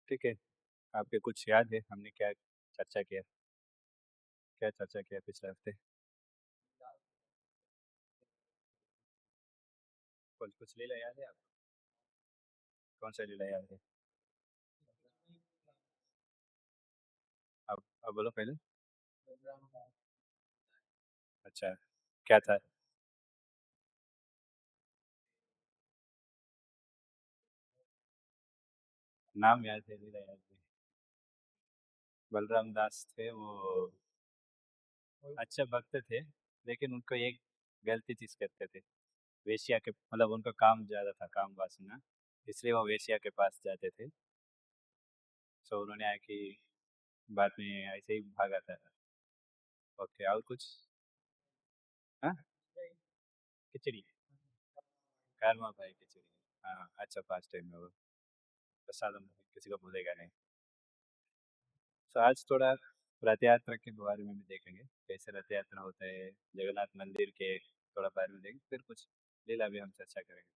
ठीक है। आपके कुछ याद है हमने क्या चर्चा किया? क्या चर्चा किया पिछले हफ्ते? कुछ कुछ लीला याद है आपको? कौन सा लीला याद है? अब बोलो पहले। अच्छा, क्या था? नाम याद है, लीला याद है। बलराम दास थे वो। अच्छे भक्त थे, लेकिन उनको एक गलती चीज करते थे। वेश्या के मतलब उनका काम ज्यादा था, काम वासना, इसलिए वो वेश्या के पास जाते थे। सो उन्होंने आके बाद में ऐसे ही भागा था। ओके, और कुछ? हाँ, खिचड़ी। कारमा भाई खिचड़ी। हाँ, अच्छा पास टाइम है वो। प्रसाद हम किसी को भूलेगा नहीं। तो आज थोड़ा रथ यात्रा के बारे में भी देखेंगे, कैसे रथ यात्रा होता है जगन्नाथ मंदिर के, थोड़ा बारे में देखेंगे, फिर कुछ लीला भी हम चर्चा करेंगे।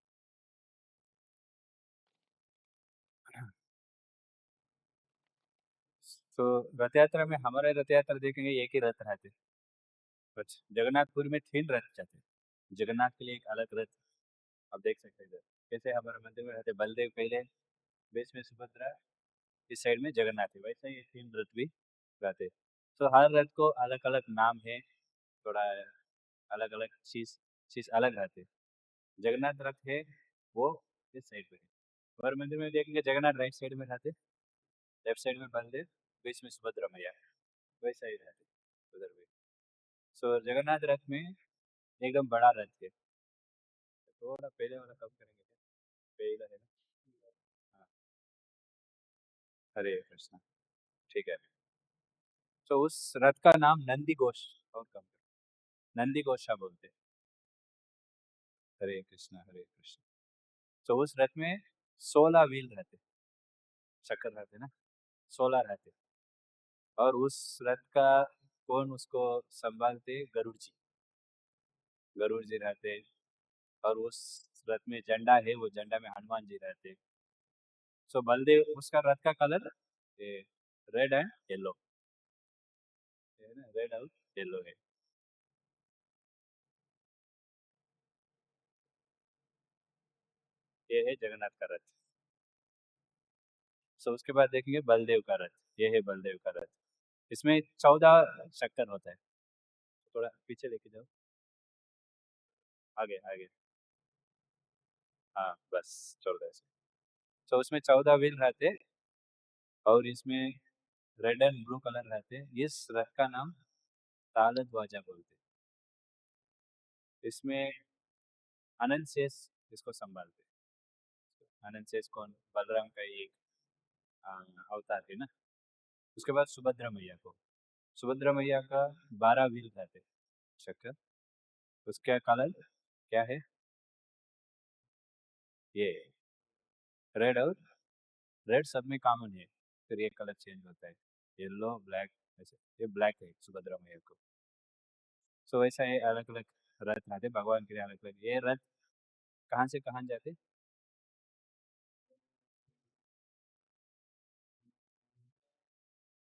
तो रथ यात्रा में हमारे रथ यात्रा देखेंगे, एक ही रथ रहते। बस जगन्नाथपुर में तीन रथ जाते। जगन्नाथ के लिए एक अलग रथ। आप देख सकते हैं इधर, कैसे हमारे मंदिर में रहते बलदेव पहले, बीच में सुभद्रा, इस साइड में जगन्नाथ है, वैसे ये तीन रथ भी रहते। तो हर रथ को अलग अलग नाम है, थोड़ा अलग अलग चीज चीज अलग रहते। जगन्नाथ रथ है वो इस साइड पे है। हमारे मंदिर में देखेंगे जगन्नाथ राइट साइड में रहते, लेफ्ट साइड में बलदेव, बीच में सुभद्रा मैया, वैसा ही रहते उधर भी। सो जगन्नाथ रथ में एकदम बड़ा रथ है। थोड़ा पहले वाला कम करेंगे क्या? पहला है ना? हाँ। हरे कृष्णा। ठीक है। तो उस रथ का नाम नंदी घोष, और कम करो, नंदी घोषा बोलते हैं। हरे कृष्णा हरे कृष्णा। तो उस रथ में 16 व्हील रहते, चक्कर रहते ना, 16 रहते। और उस रथ का कौन उसको संभालते? गरुड़ जी। गरुड़ जी रहते। और उस रथ में झंडा है, वो झंडा में हनुमान जी रहते। सो बलदेव, उसका रथ का कलर रेड एंड येलो है ना, रेड और येलो है। ये है जगन्नाथ का रथ। सो उसके बाद देखेंगे बलदेव का रथ। ये है बलदेव का रथ। इसमें 14 चक्कर होता है। थोड़ा पीछे लेके जाओ, आगे आगे। हाँ बस, 14 से। तो उसमें 14 व्हील रहते, और इसमें रेड एंड ब्लू कलर रहते। इस रथ का नाम ताल ध्वजा बोलते। इसमें अनंत शेष इसको संभालते। अनंत शेष कौन? बलराम का एक आ, अवतार है ना। उसके बाद सुभद्रा मैया को, सुभद्रा मैया का 12 व्हील रहते चक्कर। उसका कलर क्या है? ये रेड, और रेड सब में कॉमन है, फिर ये कलर चेंज होता है, येलो ब्लैक, ऐसे। ये ब्लैक है सुभद्रा मैया को। सो वैसा है, अलग अलग रथ रहते भगवान के लिए, अलग अलग। ये रथ कहाँ से कहाँ जाते?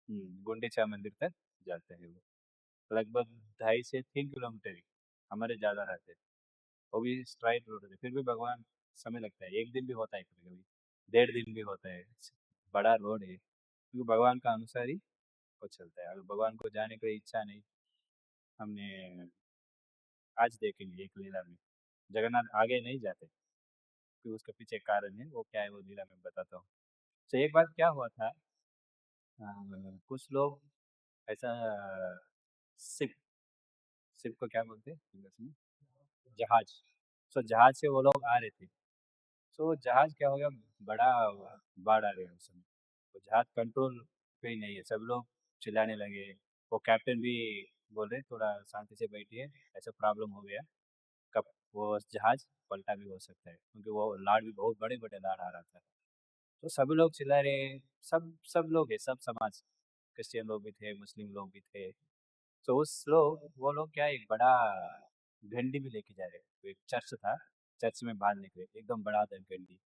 गुंडीचा मंदिर तक जाते हैं वो। लगभग 2.5 से 3 किलोमीटर ही, हमारे ज़्यादा रहते हैं। वो भी स्ट्राइट रोड है, फिर भी भगवान, समय लगता है, एक दिन भी होता है कभी कभी, 1.5 दिन भी होता है। बड़ा रोड है, क्योंकि भगवान का अनुसार ही वो चलता है। अगर भगवान को जाने की इच्छा नहीं, हमने आज देखेंगे एक लीला में, जगन्नाथ आगे नहीं जाते, क्योंकि उसके पीछे कारण है, वो क्या है वो लीला में बताता हूँ। तो एक बार क्या हुआ था, कुछ लोग ऐसा, शिप, शिप को क्या बोलते हैं इंग्लिश में? जहाज। सो जहाज से वो लोग आ रहे थे। सो जहाज क्या हो गया, बड़ा बाढ़ आ गया उस समय। तो जहाज कंट्रोल पे ही नहीं है, सब लोग चिल्लाने लगे। वो कैप्टन भी बोल रहे थोड़ा शांति से बैठिए, ऐसा प्रॉब्लम हो गया। कब वो जहाज पलटा भी हो सकता है, क्योंकि वो लाड़ भी बहुत बड़े बड़े लाड़ आ रहा था। तो सभी लोग चिल्ला रहे, सब सब लोग है, सब समाज, क्रिश्चियन लोग भी थे, मुस्लिम लोग भी थे। तो उस लोग, वो लोग क्या, एक बड़ा घंटी भी लेके जा रहे, तो एक चर्च था, चर्च में बांधने के लिए एकदम बड़ा था घंटी।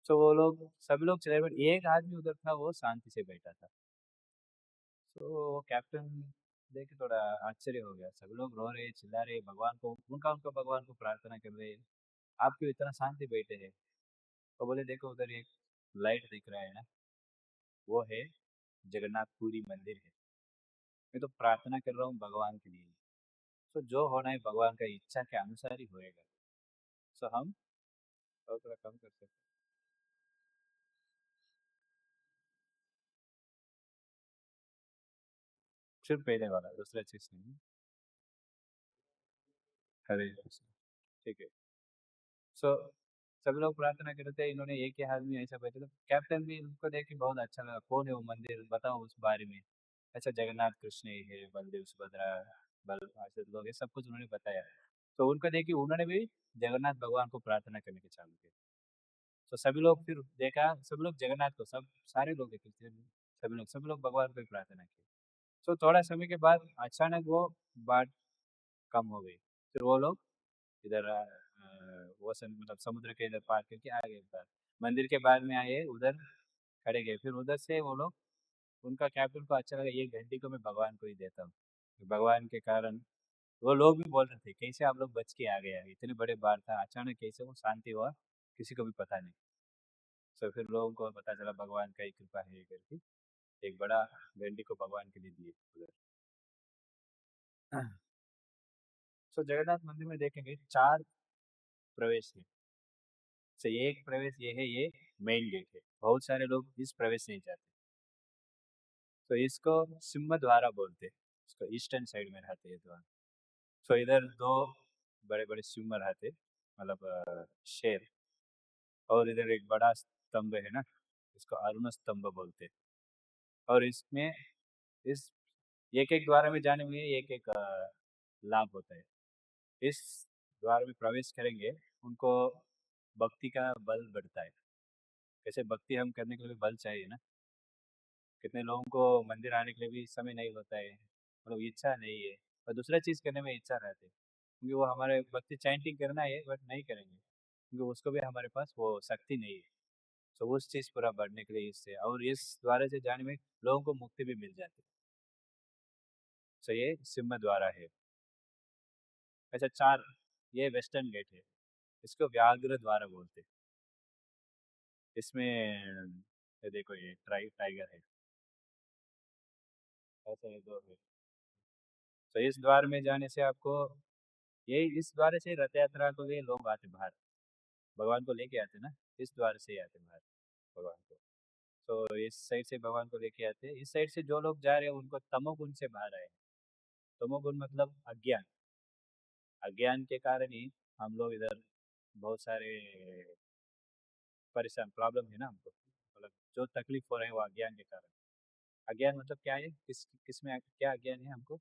तो वो लोग सभी लोग चले गए, एक आदमी उधर था वो शांति से बैठा था। तो वो कैप्टन देख के थोड़ा आश्चर्य हो गया, सभी लोग रो रहे चिल्ला रहे भगवान को, उनका उनका भगवान को प्रार्थना कर रहे हैं, आप क्यों इतना शांति बैठे हैं? तो बोले देखो उधर एक लाइट दिख रहा है ना, वो है जगन्नाथपुरी मंदिर है, मैं तो प्रार्थना कर रहा हूँ भगवान के लिए, तो जो होना है भगवान का इच्छा के अनुसार ही होएगा। तो हम और थोड़ा कम कर सकते हैं। सिर्फ पहले वाला, दूसरा चीज नहीं। हरे कृष्ण। ठीक है। सो सभी लोग प्रार्थना कर रहे थे, इन्होंने एक ही आदमी ऐसा बैठे, तो कैप्टन भी उनको देख के बहुत अच्छा लगा, कौन है वो मंदिर बताओ उस बारे में। अच्छा जगन्नाथ कृष्ण ही है, बलदेव सुभद्रा, बल ऐसे लोग ये सब कुछ उन्होंने बताया। तो उनको देख के उन्होंने भी जगन्नाथ भगवान को प्रार्थना करने के चालू किया। तो सभी लोग फिर देखा, सभी लोग जगन्नाथ को, सब सारे लोग देखे थे, सभी लोग भगवान को ही प्रार्थना की। तो थोड़ा समय के बाद अचानक वो बात कम हो गई। फिर वो लोग इधर वो मतलब समुद्र के इधर पार करके आ गए उधर, मंदिर के बाद में आए उधर, खड़े गए। फिर उधर से वो लोग, उनका कैप्टन को अच्छा लगा, ये घंटी को मैं भगवान को ही देता हूँ। तो भगवान के कारण वो लोग भी बोल रहे थे कैसे आप लोग बच के आ गए, इतने बड़े बाढ़ था अचानक कैसे वो शांति हुआ, किसी को भी पता नहीं। तो फिर लोगों को पता चला भगवान का ही कृपा है करके, एक बड़ा घंटी को भगवान के लिए दिए उधर। तो जगन्नाथ मंदिर में देखेंगे चार प्रवेश है। तो एक प्रवेश ये है, ये मेन गेट है, बहुत सारे लोग इस प्रवेश नहीं जाते। तो इसको सिंह द्वारा बोलते हैं, इसको ईस्टर्न साइड में रहते हैं द्वार। तो इधर दो बड़े बड़े सिंह रहते, मतलब शेर। और इधर एक बड़ा स्तंभ है ना, इसको अरुण स्तंभ बोलते हैं। और इसमें इस एक एक द्वार में जाने में एक एक लाभ होता है। इस द्वार में प्रवेश करेंगे, उनको भक्ति का बल बढ़ता है। जैसे भक्ति हम करने के लिए बल चाहिए ना, कितने लोगों को मंदिर आने के लिए भी समय नहीं होता है, मतलब इच्छा नहीं है, और दूसरा चीज़ करने में इच्छा रहती है, क्योंकि वो हमारे भक्ति चैंटिंग करना है बट नहीं करेंगे, क्योंकि उसको भी हमारे पास वो शक्ति नहीं है। तो उस चीज़ पूरा बढ़ने के लिए इससे, और इस द्वारा से जाने में लोगों को मुक्ति भी मिल जाती है। तो ये सिंह द्वारा है। अच्छा चार, ये वेस्टर्न गेट है, इसको व्याघ्र द्वारा बोलते हैं। इसमें ये देखो ये टाइगर है, ऐसे ये दो है। तो इस द्वार में जाने से आपको, ये इस द्वार से रथ यात्रा को ये लोग आते बाहर, भगवान को लेके आते ना, इस द्वार से ही आते बाहर भगवान को। तो इस साइड से भगवान को लेके आते, इस साइड से जो लोग जा रहे हैं उनको तमोगुण से बाहर आए। तमोगुण मतलब अज्ञान, अज्ञान के कारण ही हम लोग इधर बहुत सारे परेशान प्रॉब्लम है ना हमको, मतलब जो तकलीफ हो रहे हैं वो अज्ञान के कारण। अज्ञान मतलब क्या है, किस किस में क्या अज्ञान है हमको?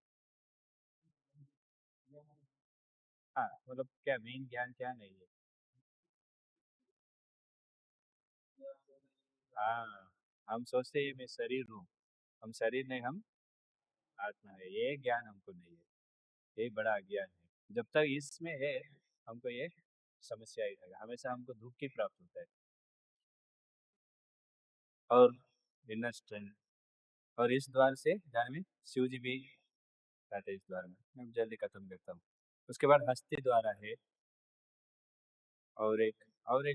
हाँ मतलब क्या मेन ज्ञान क्या नहीं है? हाँ, हम सोचते हैं मैं शरीर हूँ, हम शरीर नहीं, हम आत्मा है, ये ज्ञान हमको नहीं है, यही बड़ा अज्ञान है। जब तक इसमें है हमको ये समस्या ही रहेगा, हमेशा हमको दुख ही प्राप्त होता है। और इनर स्ट्रेंथ, और इस द्वार से जाने में शिव जी भी रहते हैं इस द्वार में। मैं जल्दी खत्म करता हूँ। उसके बाद हस्ती द्वारा है, और एक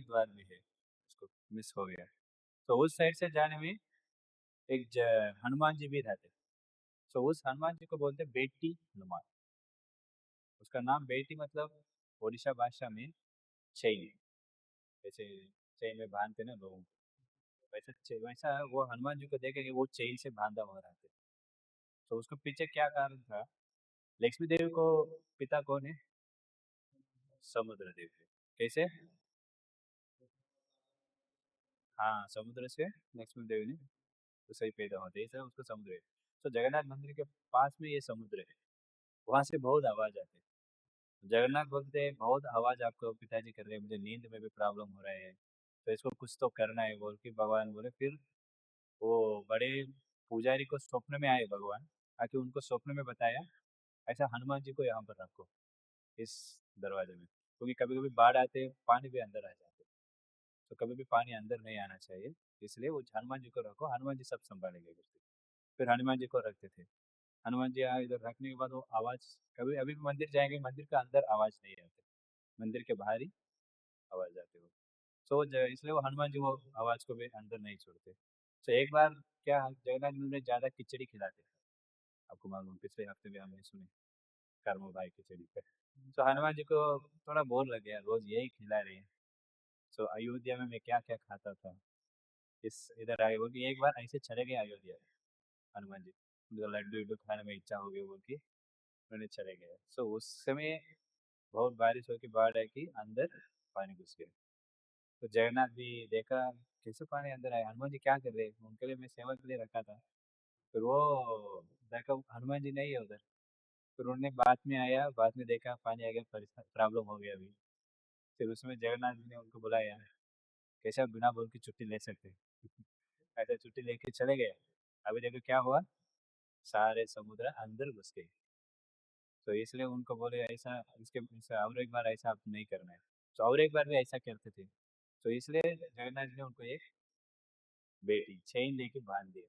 द्वार भी है, उसको मिस हो गया। तो उस साइड से जाने में एक हनुमान जी भी रहते। तो उस हनुमान जी को बोलते हैं बेटी हनुमान। उसका नाम बेटी मतलब ओडिशा भाषा में चैन, जैसे चैन में बांधते ना लोगों को, वैसे वैसा वो हनुमान जी को देखेंगे वो चैन से बांधा हुआ रहते। तो उसको पीछे क्या कारण था, लक्ष्मी देवी को पिता कौन है? समुद्र देव है। कैसे? हाँ समुद्र से लक्ष्मी देवी ने तो सही पैदा होते हैं, इसलिए उसको समुद्र है। तो जगन्नाथ मंदिर के पास में ये समुद्र है, वहां से बहुत आवाज आती है। जगन्नाथ बोलते हैं बहुत आवाज आपको पिताजी कर रहे हैं, मुझे नींद में भी प्रॉब्लम हो रहा है, तो इसको कुछ तो करना है बोल के भगवान बोले। फिर वो बड़े पुजारी को स्वप्न में आए भगवान, आके उनको स्वप्न में बताया ऐसा हनुमान जी को यहाँ पर रखो, इस दरवाजे में, क्योंकि कभी कभी बाढ़ आते पानी भी अंदर आ जाते। तो कभी भी पानी अंदर नहीं आना चाहिए। इसलिए वो हनुमान जी को रखो, हनुमान जी सब संभालेंगे करके। फिर हनुमान जी को रखते थे। हनुमान जी यहाँ इधर रखने के बाद वो आवाज़, कभी अभी भी मंदिर जाएंगे, मंदिर के अंदर आवाज़ नहीं आती, मंदिर के बाहर ही आवाज़ आती है। तो इसलिए वो हनुमान जी वो आवाज़ को भी अंदर नहीं छोड़ते। तो एक बार क्या, जगन्नाथ जी ने ज़्यादा खिचड़ी खिलाते थे, आपको मालूम, पिछले हफ्ते भी हमने सुनी कर्मो भाई खिचड़ी पे। तो हनुमान जी को थोड़ा बोर लग गया, रोज़ यही खिला रहे हैं। तो अयोध्या में मैं क्या क्या खाता था, इस इधर आए बोल के एक बार ऐसे चले गए अयोध्या, हनुमान जी उनको लड्डू वड्डू खाने में इच्छा हो गई बोल के उन्होंने चले गए। सो उस समय बहुत बारिश हो के बाढ़ आई कि अंदर पानी घुस गया। तो जगन्नाथ भी देखा कैसे पानी अंदर आया, हनुमान जी क्या कर रहे हैं, उनके लिए मैं सेवा के लिए रखा था। फिर वो देखा हनुमान जी नहीं है उधर। फिर उन्होंने बाद में आया, बाद में देखा पानी आ गया, प्रॉब्लम हो गया अभी। फिर उसमें जगन्नाथ जी ने उनको बुलाया, कैसे आप बिना बोल के छुट्टी ले सकते हैं? ऐसे छुट्टी लेके चले गए। अभी देखो क्या हुआ, सारे समुद्र अंदर घुस गए। तो इसलिए उनको बोले ऐसा, इसके ऐसा और एक बार ऐसा आप नहीं करना है। तो और एक बार भी ऐसा करते थे। तो इसलिए जगन्नाथ जी ने उनको एक बेटी चेन लेके बांध दिया।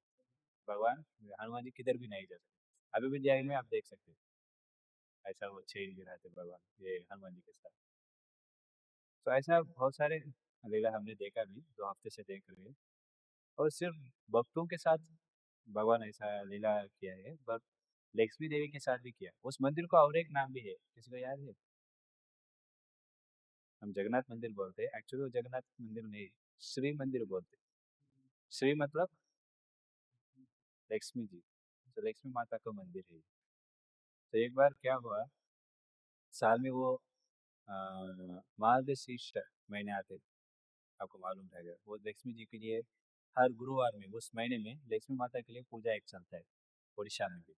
भगवान हनुमान जी किधर भी नहीं जा सकते, अभी भी जय में आप देख सकते हैं, ऐसा वो चेन भी रहते भगवान ये हनुमान जी के साथ। तो ऐसा बहुत सारे लीला हमने देखा भी, 2 हफ्ते से देख रहे हैं। और सिर्फ भक्तों के साथ भगवान ऐसा लीला किया है, बट लक्ष्मी देवी के साथ भी किया। उस मंदिर को और एक नाम भी है, किसी को याद है? हम जगन्नाथ मंदिर बोलते हैं, एक्चुअली वो जगन्नाथ मंदिर नहीं, श्री मंदिर बोलते हैं। श्री मतलब लक्ष्मी जी, तो लक्ष्मी माता का मंदिर है। तो एक बार क्या हुआ, साल में वो मार्गशीर्ष महीने आते हैं, आपको मालूम रहेगा, वो लक्ष्मी जी के लिए हर गुरुवार में उस महीने में लक्ष्मी माता के लिए पूजा एक चलता है, उड़ीसा में भी।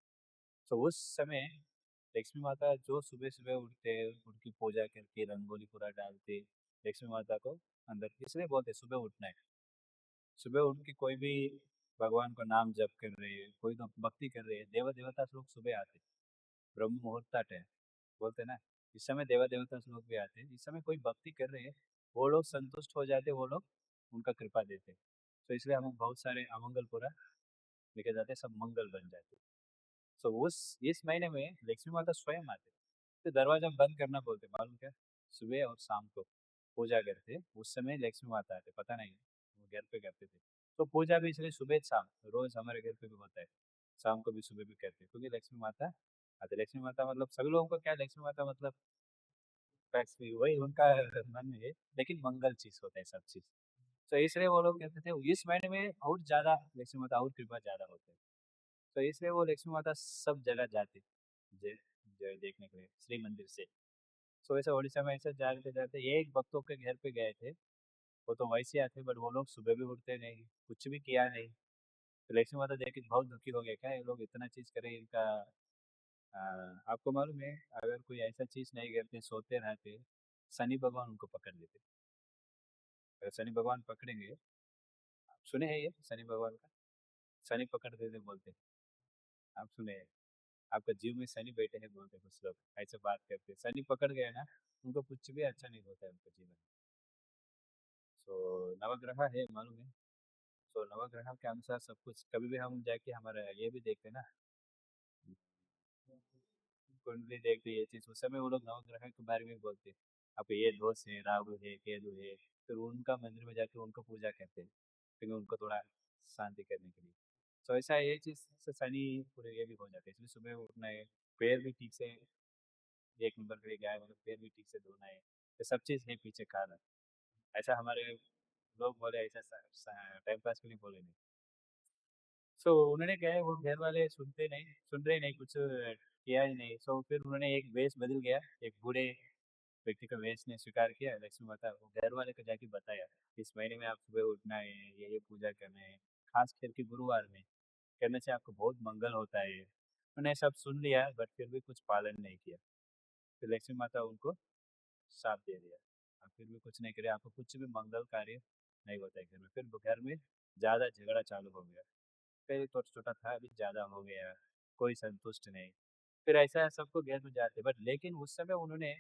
तो उस समय लक्ष्मी माता जो सुबह सुबह उठते हैं, उनकी पूजा करके रंगोली पूरा डालते, लक्ष्मी माता को अंदर इसलिए बोलते हैं, सुबह उठना है। सुबह उठ के कोई भी भगवान का नाम जप कर रहे हैं, कोई तो भक्ति कर रहे हैं, देवा देवता लोग सुबह आते, ब्रह्म मुहूर्त टाइम बोलते हैं ना, इस समय देवा देवता लोग भी आते हैं, इस समय कोई भक्ति कर रहे हैं, वो लोग संतुष्ट हो जाते, वो लोग उनका कृपा देते। तो इसलिए हमें बहुत सारे अमंगल पूरा लिखे जाते, सब मंगल बन जाते। तो उस इस महीने में लक्ष्मी माता स्वयं आते, तो दरवाजा बंद करना बोलते, मालूम क्या, सुबह और शाम को पूजा करते, उस समय लक्ष्मी माता आते, पता नहीं वो घर पे करते थे। तो पूजा भी इसलिए सुबह शाम रोज हमारे घर पे भी होता है, शाम को भी सुबह भी करते हैं, क्योंकि लक्ष्मी माता आते। लक्ष्मी माता मतलब सभी लोगों को क्या, लक्ष्मी माता मतलब फैक्ट्स भी वही उनका मन में है, लेकिन मंगल चीज होता है सब चीज। तो इसलिए वो लोग कहते थे इस महीने में और ज्यादा लक्ष्मी माता और कृपा ज्यादा होता है। तो इसलिए वो लक्ष्मी माता सब जगह जाती देखने के लिए श्री मंदिर से। तो ऐसे उड़ीसा में ऐसे जाते जाते एक भक्तों के घर पे गए थे, वो तो वैसे आते, बट वो लोग सुबह भी उठते नहीं, कुछ भी किया नहीं। तो लक्ष्मी माता देख के बहुत दुखी हो गए, क्या ये लोग इतना चीज करें इनका। आ, आपको मालूम है, अगर कोई ऐसा चीज नहीं करते, सोते रहते, शनि भगवान उनको पकड़ लेते। अगर शनि भगवान पकड़ेंगे, आप सुने हैं ये शनि भगवान का, शनि पकड़ देते बोलते, आप सुने हैं? आपका जीव में शनि बैठे हैं बोलते कुछ लोग, ऐसे बात करते, शनि पकड़ गए ना, उनको कुछ भी अच्छा नहीं होता है उनके जीवन में। तो नवग्रह है मालूम है, तो नवग्रह के अनुसार सब कुछ, कभी भी हम जाके हमारा ये भी देखते हैं ना, कुंडली देखते ये चीज, उस समय वो लोग नवग्रह के बारे में बोलते हैं, आपको ये दोष है, राहु है, केतु है। फिर उनका मंदिर में जाके उनको पूजा करते हैं, फिर उनको थोड़ा शांति करने के लिए। तो ऐसा ये चीज से शनि पूरे ये भी हो जाते हैं, इसलिए सुबह उठना है, पैर भी ठीक से, एक नंबर के लिए गाय मतलब पैर भी ठीक से धोना है, ये सब चीज़ है पीछे कारण। ऐसा हमारे लोग बोले, ऐसा टाइम पास के लिए बोले नहीं। सो उन्होंने कहा, वो घर वाले सुनते नहीं, सुन रहे नहीं, कुछ किया ही नहीं। सो फिर उन्होंने एक वेश बदल गया, एक बूढ़े व्यक्ति का वेश ने स्वीकार किया, लक्ष्मी माता वो घर वाले को जाके बताया, इस महीने में आप सुबह उठना है, ये पूजा करना है, खास करके गुरुवार में करने से आपको बहुत मंगल होता है। उन्होंने सब सुन लिया, बट फिर भी कुछ पालन नहीं किया। फिर लक्ष्मी माता उनको साथ दे दिया, आप फिर भी कुछ नहीं करे, आपको कुछ भी मंगल कार्य नहीं होता है घर में। फिर घर में ज़्यादा झगड़ा चालू हो गया, पहले तो छोटा था, अभी ज़्यादा हो गया, कोई संतुष्ट नहीं। फिर ऐसा सबको घर में जाते, बट लेकिन उस समय उन्होंने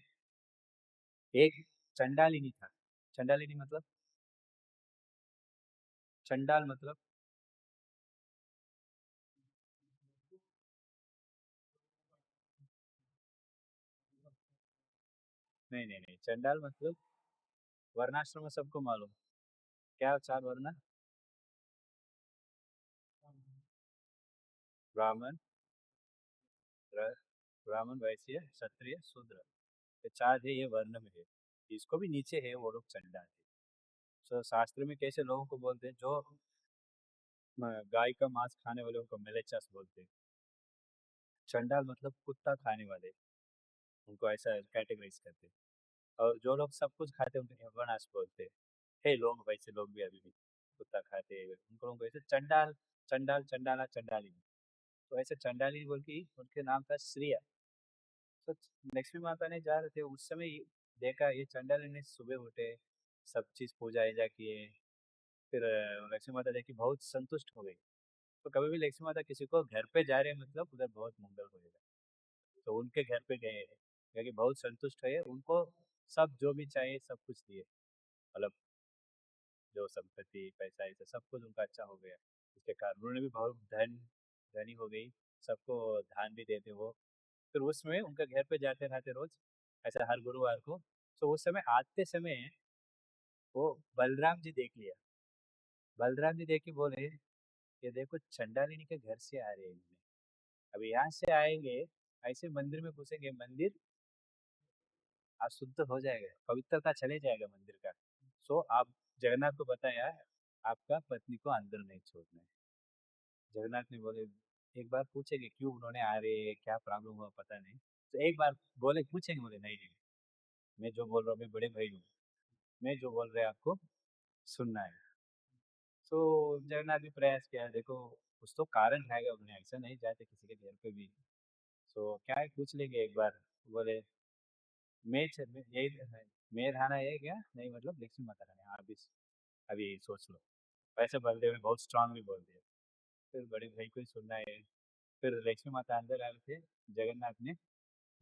एक चंडालिनी था, चंडालिनी मतलब चंडाल मतलब? नहीं नहीं नहीं, चंडाल मतलब वर्णाश्रम में सबको मालूम। क्या चार वर्ण? ब्राह्मण, र- ब्राह्मण, वैश्य, क्षत्रिय, शूद्र। ये चार है, ये वर्ण में है। इसको भी नीचे है, वो लोग चंडाल है। तो शास्त्र में कैसे लोगों को बोलते हैं, जो गाय का मांस खाने वाले को मिलेचस बोलते हैं। चंडाल मतलब कुत्ता खाने वाले, उनको ऐसा कैटेगराइज करते हैं। और जो लोग सब कुछ खाते हैं उनको यवनाश बोलते हैं। है लोग, वैसे लोग भी अभी भी कुत्ता खाते हैं, उनको लोग ऐसे चंडाल, चंडाल, चंडाला, चंडाली। तो ऐसे चंडाली बोल के उनके नाम था श्रेया। तो लक्ष्मी माता ने जा रहे थे उस समय देखा, ये चंडाली ने सुबह उठे, सब चीज पूजा ईजा किए। फिर लक्ष्मी माता देखी, बहुत संतुष्ट हो गई। तो कभी भी लक्ष्मी माता किसी को घर पे जा रहे हैं मतलब उधर बहुत मंगल होएगा। तो उनके घर पे गए, क्योंकि बहुत संतुष्ट है उनको, सब जो भी चाहिए सब कुछ दिए। मतलब जो संपत्ति पैसा ऐसा सब कुछ उनका अच्छा हो गया। उसके कारण उन्होंने भी बहुत धनी हो गई। सबको दान भी देते वो। फिर उसमें उनके घर पे जाते रहते रोज, ऐसा हर गुरुवार को। तो उस समय आते समय वो बलराम जी देख लिया। बलराम जी देख के बोले, ये देखो चंडालिनी के घर से आ रहे हैं इन्होंने। अभी यहाँ से आएंगे, ऐसे मंदिर में घुसेंगे, मंदिर अशुद्ध हो जाएगा, पवित्रता चले जाएगा मंदिर का। सो आप जगन्नाथ को बताया, आपका पत्नी को अंदर नहीं छोड़ना है। जगन्नाथ ने बोले, एक बार पूछेंगे क्यों उन्होंने आ रहे हैं, क्या प्रॉब्लम हुआ पता नहीं। तो एक बार बोले पूछेंगे, बोले नहीं नहीं, मैं जो बोल रहा हूँ, मैं बड़े भाई हूँ, मैं जो बोल रहे हैं आपको सुनना है। तो जगन्नाथ भी प्रयास किया, देखो कुछ तो कारण रहेगा, उन्हें ऐसा नहीं जाते किसी के घर पे भी। तो क्या है, पूछ लेंगे एक बार। बोले यही है, मैं रहना है क्या, नहीं मतलब लक्ष्मी माता रहना है, हाँ अभी अभी सोच लो। वैसे बलदेव ने बहुत स्ट्रांगली बोल दिया। फिर बड़े भाई को ही सुनना है। फिर लक्ष्मी माता अंदर आ रहे थे, जगन्नाथ ने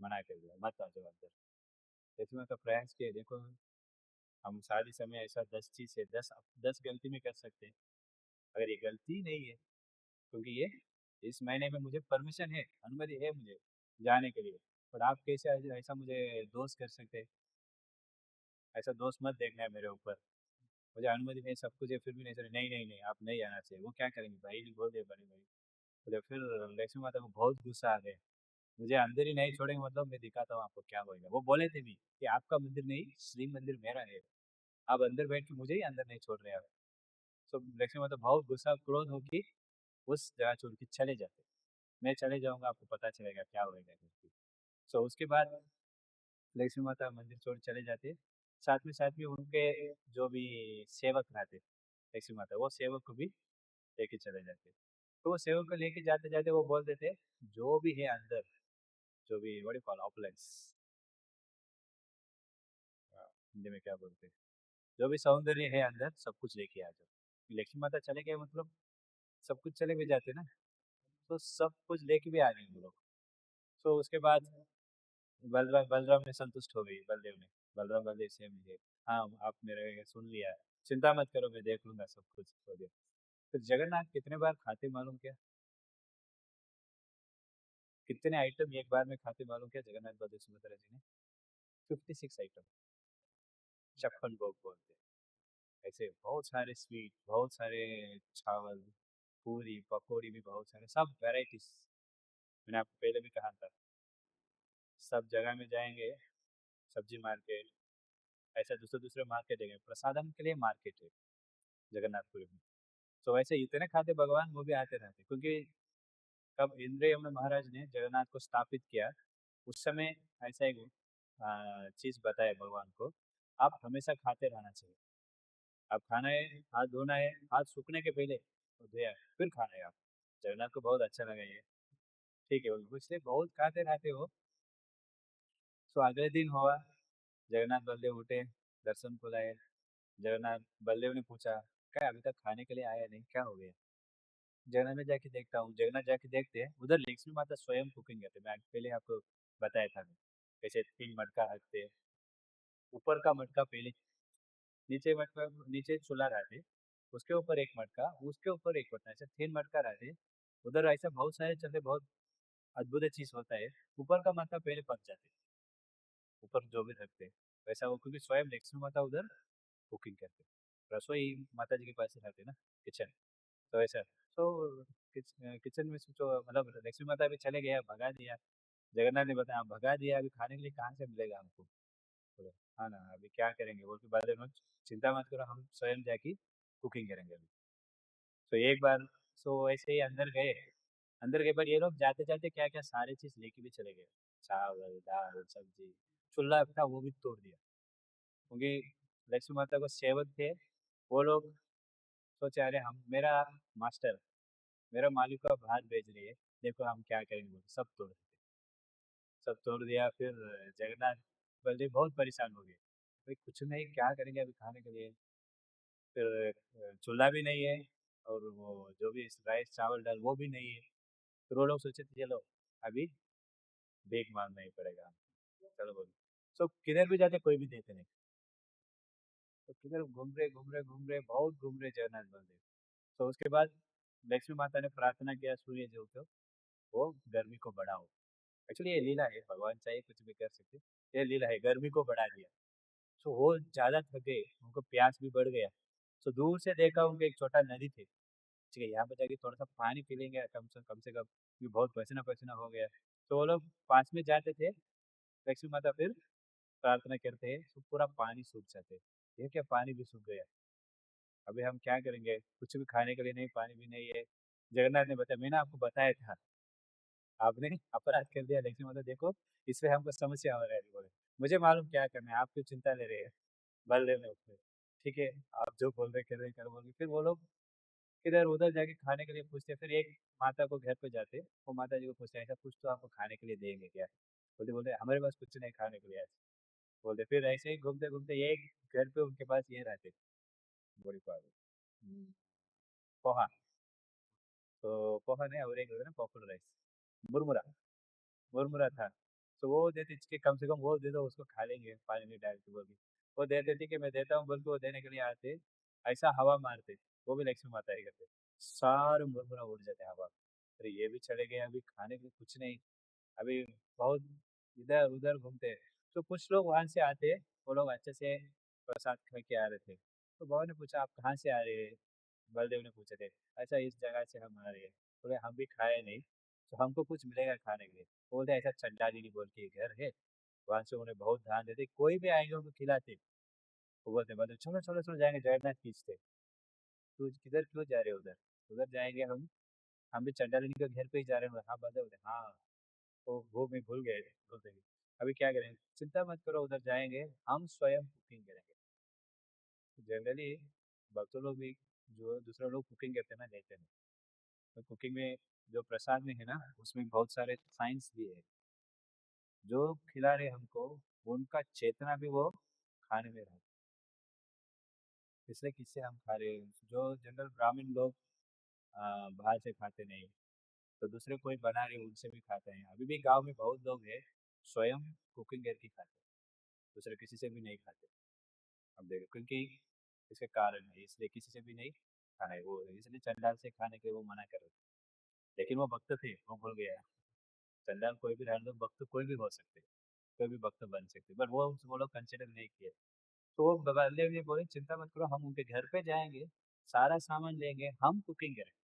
मना कर दिया, मत आ जाओ अंदर। लक्ष्मी माता प्रयास किए, देखो हम शादी समय ऐसा 10 चीज है, 10 गलती में कर सकते हैं, अगर ये गलती नहीं है, क्योंकि ये इस महीने में मुझे परमिशन है, अनुमति है मुझे जाने के लिए। पर आप कैसे ऐसा मुझे दोष कर सकते हैं? ऐसा दोष मत देखना है मेरे ऊपर। मुझे अनुमति नहीं, सब कुछ है, फिर भी नहीं सर, नहीं नहीं नहीं, आप नहीं आना चाहिए। वो क्या करेंगे, भाई ने बोल दिया, बड़े भाई बोले। फिर लक्ष्मी माता को बहुत गुस्सा आ गया, मुझे अंदर ही नहीं छोड़ेंगे मतलब मैं दिखाता हूँ आपको क्या होएगा। वो बोले थे भी कि आपका मंदिर नहीं, श्री मंदिर मेरा है, आप अंदर बैठ के मुझे ही अंदर नहीं छोड़ रहे आप। तो लक्ष्मी माता बहुत गुस्सा क्रोध होगी, उस जगह छोड़ के चले जाते। मैं चले जाऊंगा, आपको पता चलेगा क्या होएगा करके। तो उसके बाद लक्ष्मी माता मंदिर छोड़ चले जाते। साथ में उनके जो भी सेवक रहते लक्ष्मी माता, वो सेवक को भी लेके चले जाते। तो वो सेवक को लेके जाते जाते वो बोल देते, जो भी है अंदर, जो भी what you call opulence, Hindi में क्या बोलते हैं, जो भी सौंदर्य है अंदर सब कुछ लेके आ जाओ। लक्ष्मी माता चले गए मतलब सब कुछ चले भी जाते ना। तो सब कुछ लेके भी आ गए वो लोग। तो उसके बाद बलराम बलराम ने संतुष्ट हो गई, बलदेव ने, बलराम बलदेव से मुझे, हाँ आप मेरे सुन लिया है, चिंता मत करो, मैं देख लूंगा सब कुछ हो गया। फिर जगन्नाथ कितने बार खाते मालूम क्या? कितने आइटम एक बार में खाते मालूम क्या जगन्नाथ बलदेव सुभद्रा जी ने? 56 आइटम। 56 भोग बोलते हैं। ऐसे बहुत सारे स्वीट, बहुत सारे चावल, पूरी पकौड़ी भी बहुत सारे, सब वेराइटीज। मैंने आपको पहले भी कहा था, सब जगह में जाएंगे, सब्जी मार्केट, ऐसा दूसरे दूसरे मार्केट है, प्रसादम के लिए मार्केट है जगन्नाथपुरी में। तो वैसे इतने खाते भगवान वो भी आते रहते, क्योंकि कब इंद्र यमन महाराज ने जगन्नाथ को स्थापित किया, उस समय ऐसा एक चीज बताया भगवान को, आप हमेशा खाते रहना चाहिए। आप खाना है, हाथ धोना है, हाथ सूखने के पहले तो धोया, फिर खाना है आप। जगन्नाथ को बहुत अच्छा लगा ये। ठीक है, वो इसलिए बहुत खाते रहते हो। तो अगले दिन हुआ, जगन्नाथ बलदेव उठे, दर्शन को लाए। जगन्नाथ बलदेव ने पूछा, क्या अभी तक खाने के लिए आया नहीं, क्या हो गया? जगन्नाथ में जाके देखता हूँ, जगन्नाथ जाके देखते हैं उधर लक्ष्मी माता स्वयं कुकिंग करते। मैं पहले आपको बताया था, कैसे 3 मटका रखते हैं, ऊपर का मटका पहले, नीचे मटका, नीचे चूल्हा रहते, उसके ऊपर एक मटका, उसके ऊपर एक मटका, ऐसे 3 मटका रहते। उधर ऐसा बहुत सारे चलते, बहुत अद्भुत चीज़ होता है। ऊपर का मटका पहले पक जाते, ऊपर जो भी रखते, वैसा वो, क्योंकि स्वयं लक्ष्मी माता उधर कुकिंग करते। रसोई माता जी के पास ही रहते ना, किचन। तो ऐसा, तो किचन में सोचो, मतलब लक्ष्मी माता भी चले गया, भगा दिया। जगन्नाथ ने बताया, "आप भगा दिया, अभी खाने के लिए कहाँ से मिलेगा हमको?" बोले, हाँ ना, अभी क्या करेंगे? बोल के बाद में, चिंता मत करो, हम स्वयं जाके कुकिंग करेंगे अभी। तो एक बार, सो ऐसे ही अंदर गए, पर ये लोग जाते जाते क्या क्या सारी चीज लेके भी चले गए। चावल, दाल, सब्जी, चूल्हा था वो भी तोड़ दिया, क्योंकि लक्ष्मी माता को सेवक थे वो लोग। सोचे, अरे हम, मेरा मास्टर, मेरा मालिक को बाहर भेज रही है, देखो हम क्या करेंगे, बोल के सब तोड़ दिया। सब तोड़ दिया। फिर जगन्नाथ बलदेव बहुत परेशान हो गए, भाई कुछ नहीं, क्या करेंगे अभी खाने के लिए? फिर चूल्हा भी नहीं है, और वो जो भी राइस चावल दाल वो भी नहीं है। फिर वो लोग सोचे, चलो अभी भीख मांगना ही पड़ेगा हमको। चलो बोलो। सो किधर भी जाते कोई भी देते नहीं। तो किधर घूम रहे बहुत घूम रहे जगन्नाथ बलदेव। तो उसके बाद लक्ष्मी माता ने प्रार्थना किया सूर्य देव को, वो गर्मी को बढ़ाओ। एक्चुअली ये लीला है, भगवान चाहे कुछ भी कर सकते, ये लीला है, गर्मी को बढ़ा दिया। तो वो ज्यादा थक गए, उनको प्यास भी बढ़ गया। तो दूर से देखा, उनको एक छोटा नदी थे, ठीक है, यहाँ पे जाके थोड़ा सा पानी पी लेंगे कम से कम, क्योंकि बहुत पसीना पसीना हो गया। तो वो लोग पास में जाते थे, लक्ष्मी माता फिर प्रार्थना करते हैं, तो पूरा पानी सूख जाते। ये क्या, पानी भी सूख गया, अभी हम क्या करेंगे? कुछ भी खाने के लिए नहीं, पानी भी नहीं है। जगन्नाथ ने बताया, मैंने आपको बताया था, आपने अपराध कर दिया लक्ष्मी माता, देखो इससे हमको समस्या हो रहा है। बोले, मुझे मालूम क्या करना है, आप क्यों चिंता ले रहे हैं? बलदेव ने उत्तर, ठीक है, आप जो बोल रहे कर रहे कर बोल। फिर वो लोग इधर उधर जाके खाने के लिए पूछते, फिर एक माता को घर पे जाते, वो माता जी को पूछते, ऐसा कुछ तो आपको खाने के लिए देंगे क्या? बोलते बोलते हमारे पास कुछ नहीं खाने के लिए आज। बोलते फिर ऐसे ही घूमते घूमते ये घर पे उनके पास ये रहते, बड़ी पागल, पोहा। तो पोहा नहीं, और एक होता है ना पॉपुलर राइस, मुरमुरा, मुरमुरा था। तो वो देती कि कम से कम वो दे दो, उसको खा लेंगे पानी में डाल के, बोल के वो दे देती कि मैं देता हूँ, बोल के वो देने के लिए आते, ऐसा हवा मारते, वो भी लक्ष्मी माता ही करते, सारे मुरमुरा उड़ जाते हवा में। अरे ये भी चले गए, अभी खाने के लिए कुछ नहीं, अभी बहुत इधर उधर घूमते हैं। तो कुछ लोग वहां से आते, वो लोग अच्छे से प्रसाद खा के आ रहे थे। तो बाबा ने पूछा, आप कहाँ से आ रहे हैं? बलदेव ने पूछे थे, अच्छा इस जगह से हम आ रहे हैं। बोले, हम भी खाए नहीं, तो हमको कुछ मिलेगा खाने के लिए? बोलते, ऐसा चंडालिनी बोल के एक घर है, वहां से उन्हें बहुत ध्यान देते, कोई भी आएंगे उनको खिलाते। वो बोलते, बोलते चलो चलो चलो जाएंगे, जगन्नाथ खींचते, तू किधर क्यों जा रहे हो उधर? उधर जाएंगे हम भी चंडालिनी के घर पे ही जा रहे हैं। हाँ बलदेव बोलते, हाँ, वो मैं भूल गए, भूल गए। अभी क्या करें? चिंता मत करो, उधर जाएंगे, हम स्वयं कुकिंग करेंगे। जनरली भक्तों लोग भी, जो दूसरे लोग कुकिंग करते हैं ना, लेते हैं, तो कुकिंग में जो प्रसाद में है ना, उसमें बहुत सारे साइंस भी है। जो खिला रहे हमको, उनका चेतना भी वो खाने में रहा, इसलिए किससे हम खा रहे हैं। जो जनरल ग्रामीण लोग बाहर से खाते नहीं, तो दूसरे कोई बना रहे उनसे भी खाते हैं। अभी भी गांव में बहुत लोग हैं, स्वयं कुकिंग करके खाते हैं, दूसरे किसी से भी नहीं खाते। अब देखो, क्योंकि इसके कारण है, इसलिए किसी से भी नहीं खाना है वो, इसलिए चंडाल से खाने के वो मना कर रहे थे। लेकिन वो भक्त थे, वो भूल गया। चंडाल कोई भी रहने दो, भक्त कोई भी हो सकते, कोई भी भक्त बन सकते, बट वो लोग कंसिडर नहीं किए। तो वो बलदेव जी बोले, चिंता मत करो, हम उनके घर पे जाएंगे, सारा सामान लेंगे, हम कुकिंग करेंगे,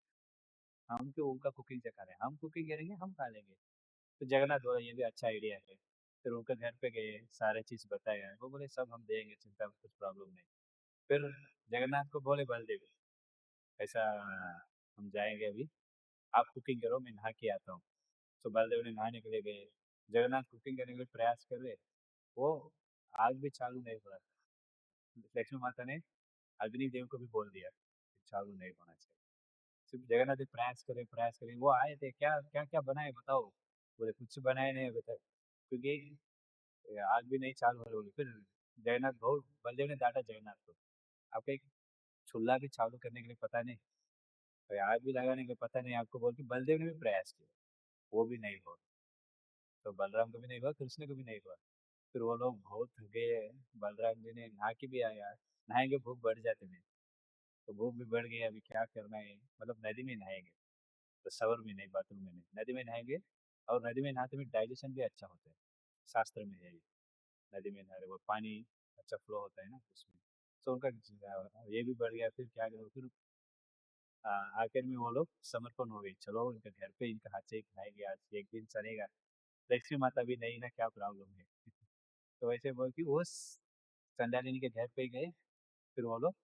हम क्यों उनका कुकिंग से खा रहे हैं, हम कुकिंग करेंगे, हम खा लेंगे। तो जगन्नाथ बोला, ये भी अच्छा आइडिया है। फिर उनके घर पे गए, सारे चीज बताया, वो बोले सब हम देंगे, चिंता में कुछ प्रॉब्लम नहीं। फिर जगन्नाथ को बोले बलदेव, ऐसा हम जाएंगे अभी, आप कुकिंग करो, मैं नहा के आता हूँ। तो बलदेव ने नहाने के लिए गए, जगन्नाथ कुकिंग करने के लिए प्रयास कर रहे, वो आग भी चालू नहीं हो रहा था। लक्ष्मी माता ने अग्निदेव को भी बोल दिया कि चालू नहीं होना चाहिए। सिर्फ जगन्नाथ जी प्रयास करें, वो आए थे, क्या क्या क्या बनाए बताओ? बोले, कुछ बनाए नहीं अभी तक, क्योंकि आग भी नहीं चालू हो रही। फिर जगन्नाथ बहुत, बलदेव ने डांटा जगन्नाथ को, आपका एक चूल्हा भी चालू करने के लिए पता नहीं, और आग भी लगाने के लिए पता नहीं आपको, बोल के बलदेव ने भी प्रयास किया, वो भी नहीं हुआ। तो बलराम को भी नहीं हुआ, कृष्ण को भी नहीं हुआ। फिर वो लोग बहुत थक गए, बलराम जी ने नहा के भी आया, नहाएंगे भूख बढ़ जाती है, तो भूख भी बढ़ गई, अभी क्या करना है, मतलब नदी में नहाएंगे, तो शवर में नहीं, बाथरूम में नहीं, नदी में नहाएंगे। और नदी में नहाते में डाइजेशन भी अच्छा होता है, शास्त्र में है ये। नदी में नहा रहे वो पानी अच्छा फ्लो होता है ना उसमें। तो उनका ये भी बढ़ गया, फिर क्या करो फिर आखिर में वो लोग समर्पण हो गए, चलो इनका घर पे इनका हाथ से ही खाएंगे, आज एक दिन चलेगा। लक्ष्मी माता भी नहीं ना, क्या प्रॉब्लम है। तो वैसे बोल के वो संध्यालिनी के घर पे गए। फिर वो लोग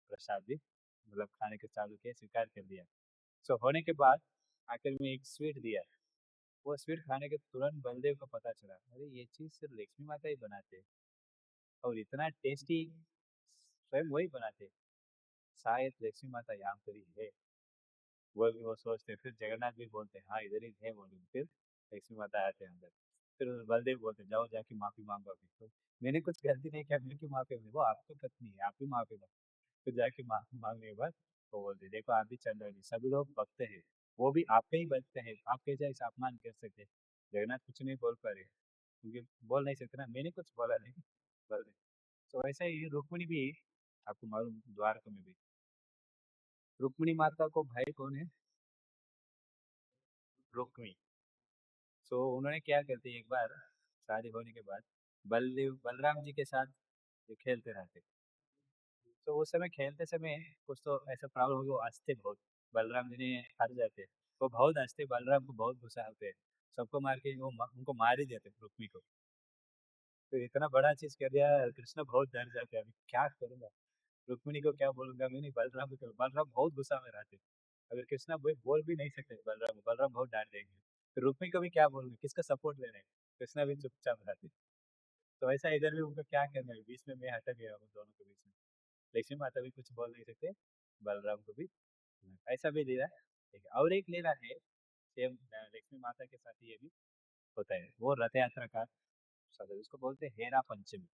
प्रसाद भी मतलब खाने के चालू किया, स्वीकार कर दिया। सो होने के बाद आखिर में एक स्वीट दिया। वो स्वीट खाने के तुरंत बलदेव को पता चला, अरे ये चीज सिर्फ लक्ष्मी माता ही बनाते हैं, और इतना टेस्टी स्वयं वही बनाते हैं। शायद लक्ष्मी माता यहाँ पर ही है। वो सोचते, फिर जगन्नाथ भी बोलते हैं हाँ इधर ही है बोले, फिर लक्ष्मी माता आते हैं अंदर। फिर बलदेव बोलते जाओ जाके माफी मांगो अभी, तो मैंने कुछ गलती नहीं किया, मैं क्यों माफी मांगू, वो आपकी पत्नी है, आप ही माफी मांगो। फिर जाके मांगने के बाद वो बोलते देखो आप भी चल रहे, सभी लोग भक्त हैं, वो भी आपके ही भक्त हैं, आप कैसे ऐसा अपमान कर सकते हैं। जगन्नाथ कुछ नहीं बोल पा रहे, क्योंकि बोल नहीं सकते ना, मैंने कुछ बोला नहीं। बलदेव। तो वैसे ही रुक्मिणी भी, आपको मालूम द्वारका में भी रुक्मिणी माता को भाई कौन है, रुक्मी। सो उन्होंने क्या करते, एक बार शादी होने के बाद बलदेव बलराम जी के साथ ये खेलते रहते। तो उस समय खेलते समय कुछ तो ऐसा प्रॉब्लम हो गया, वो हंसते बहुत, बलराम जी ने हार जाते। वो बहुत हंसते, बलराम को बहुत गुस्सा होते, सबको मार के वो उनको मार ही देते रुक्मी को। तो इतना बड़ा चीज कर दिया, कृष्ण बहुत डर जाते, अभी क्या करूंगा, रुक्मिणी को क्या बोलूंगा, मैं नहीं बलराम को बलराम बहुत गुस्सा में रहते। अगर कृष्णा बोल भी नहीं सकते बलराम को, बलराम बहुत डांट देंगे। तो रुक्मी को भी क्या बोलूंगा, किसका सपोर्ट ले रहे हैं, कृष्णा भी चुपचाप रहते। तो ऐसा इधर भी उनको क्या करना है, बीच में मैं हटक गया हूँ दोनों के बीच में। लक्ष्मी माता भी कुछ बोल नहीं सकते, बलराम को भी। ऐसा भी लीला है। ठीक है, और एक लीला है सेम लक्ष्मी माता के साथ ये भी होता है, वो रथ यात्रा का सदर, इसको बोलते हैं हेरा पंचमी।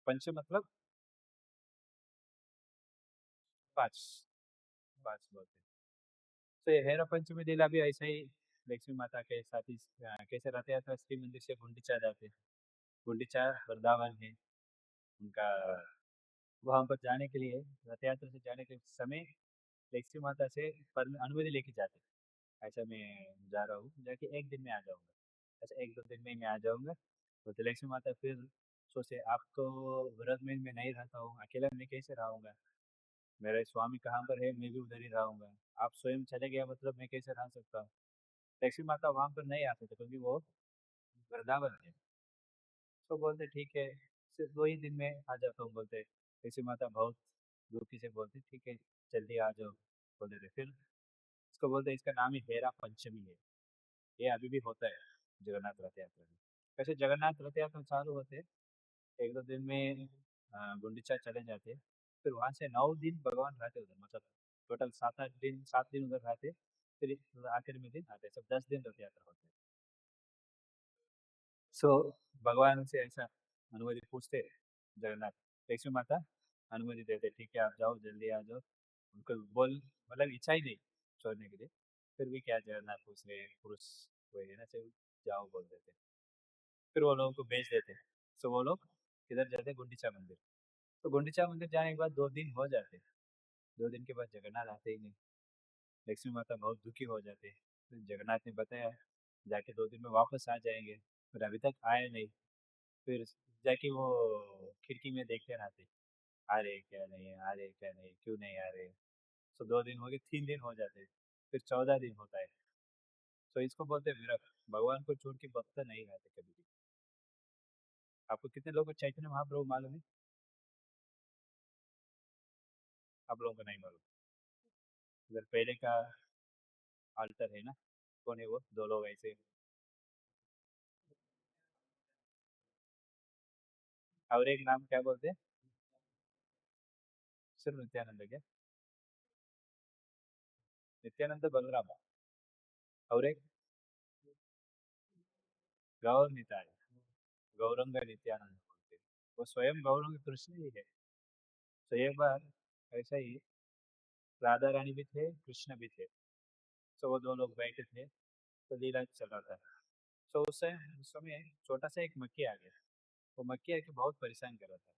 पंच मतलब पांच, पांच बोलते हैं। तो ये हेरा पंचमी लीला भी ऐसा ही, लक्ष्मी माता के साथ ही कैसे रथ यात्रा श्री मंदिर से गुंडीचा जाते हैं। गुंडीचा वृंदावन है उनका, वहां पर जाने के लिए, रथ यात्रा से जाने के समय लक्ष्मी माता से अनुमति लेके जाते हैं। ऐसा मैं जा रहा हूँ, जाके एक दिन में आ जाऊंगा, अच्छा एक दो दिन में ही मैं आ जाऊंगा। तो लक्ष्मी माता फिर सोचे, आप तो व्रत में मैं नहीं रहता हूँ, अकेला मैं कैसे रहूंगा, मेरा स्वामी कहाँ पर है, मैं भी उधर ही रहूंगा। आप स्वयं चले गया मतलब मैं कैसे रह सकता हूँ। लक्ष्मी माता वहां पर नहीं आ सकते क्योंकि वो वृंदावन है। तो बोलते ठीक है, सिर्फ 2 ही दिन में आ जाता हूँ बोलते। लक्ष्मी माता बहुत दुखी से बोलते ठीक है जल्दी आ जाओ, बोल देते। फिर इसको बोलते इसका नाम ही हेरा पंचमी है। ये अभी भी होता है जगन्नाथ रथ यात्रा में। वैसे जगन्नाथ रथ यात्रा चालू होते एक दो दिन में गुंडीचा चले जाते, फिर वहां से 9 दिन भगवान रहते उधर, मतलब टोटल 7 8 दिन, 7 दिन उधर रहते। फिर आखिर में दिन आते, सब 10 दिन रथ यात्रा होते हैं। सो भगवान से ऐसा अनुमति पूछते जगन्नाथ, लक्ष्मी माता अनुमति देते ठीक है आप जाओ जल्दी आ जाओ। उनको बोल मतलब इच्छा ही नहीं छोड़ने के लिए, फिर भी क्या जगन्नाथ पूछ रहे पुरुष कोई है ना, चलो जाओ बोल देते। फिर वो लोगों को भेज देते। सो वो लोग किधर जाते, गुंडीचा मंदिर। तो गुंडीचा मंदिर जाने के बाद 2 दिन हो जाते, 2 दिन के बाद जगन्नाथ आते ही नहीं। लक्ष्मी माता बहुत दुखी हो जाते, फिर जगन्नाथ ने बताया जाके 2 दिन में वापस आ जाएंगे, फिर अभी तक आए नहीं। फिर जाके वो खिड़की में देखते रहते, आ रहे क्या नहीं, आ रहे क्या नहीं, क्यों नहीं आ रहे। तो 2 दिन हो गए, 3 दिन हो जाते, फिर 14 दिन होता है। तो इसको बोलते हैं विरह, भगवान को छोड़ के भक्त नहीं रहते कभी भी। आपको कितने लोगों को चैतन्य महाप्रभु मालूम है, आप लोगों को नहीं मालूम। इधर पहले का अल्टर है ना, कौन है वो, 2 लोग ऐसे। और एक नाम क्या बोलते हैं, सिर्फ नित्यानंद क्या, नित्यानंद बलराम, और एक गौर निताय, गौरंग नित्यानंद बोलते हैं। वो स्वयं गौरंग कृष्ण ही है। तो एक बार ऐसा ही राधा रानी भी थे, कृष्ण भी थे। तो वो 2 लोग बैठे थे, तो लीला चल रहा था। तो उस समय छोटा सा एक मक्खी आ गया। वो मक्खी आके बहुत परेशान कर रहा था,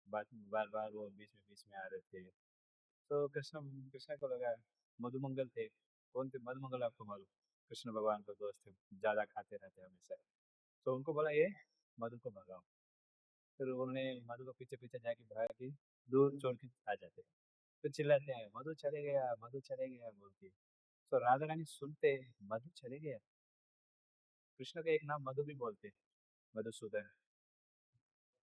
बार बार बार वो बीच में आ रहे थे। तो कृष्ण को लगा मधुमंगल थे। कौन थे मधुमंगल, आपको मालूम? कृष्ण भगवान का दोस्त थे, ज्यादा खाते रहते हमेशा। तो उनको बोला ये मधु को भगाओ। फिर उन्होंने मधु को पीछे पीछे जाके भगा के दूर छोड़ के आ जाते। फिर चिल्लाते हैं मधु चले गया, मधु चले गया बोल के। तो राधा रानी सुनते मधु चले गया। कृष्ण का एक नाम मधु भी बोलते, मधुसूदन।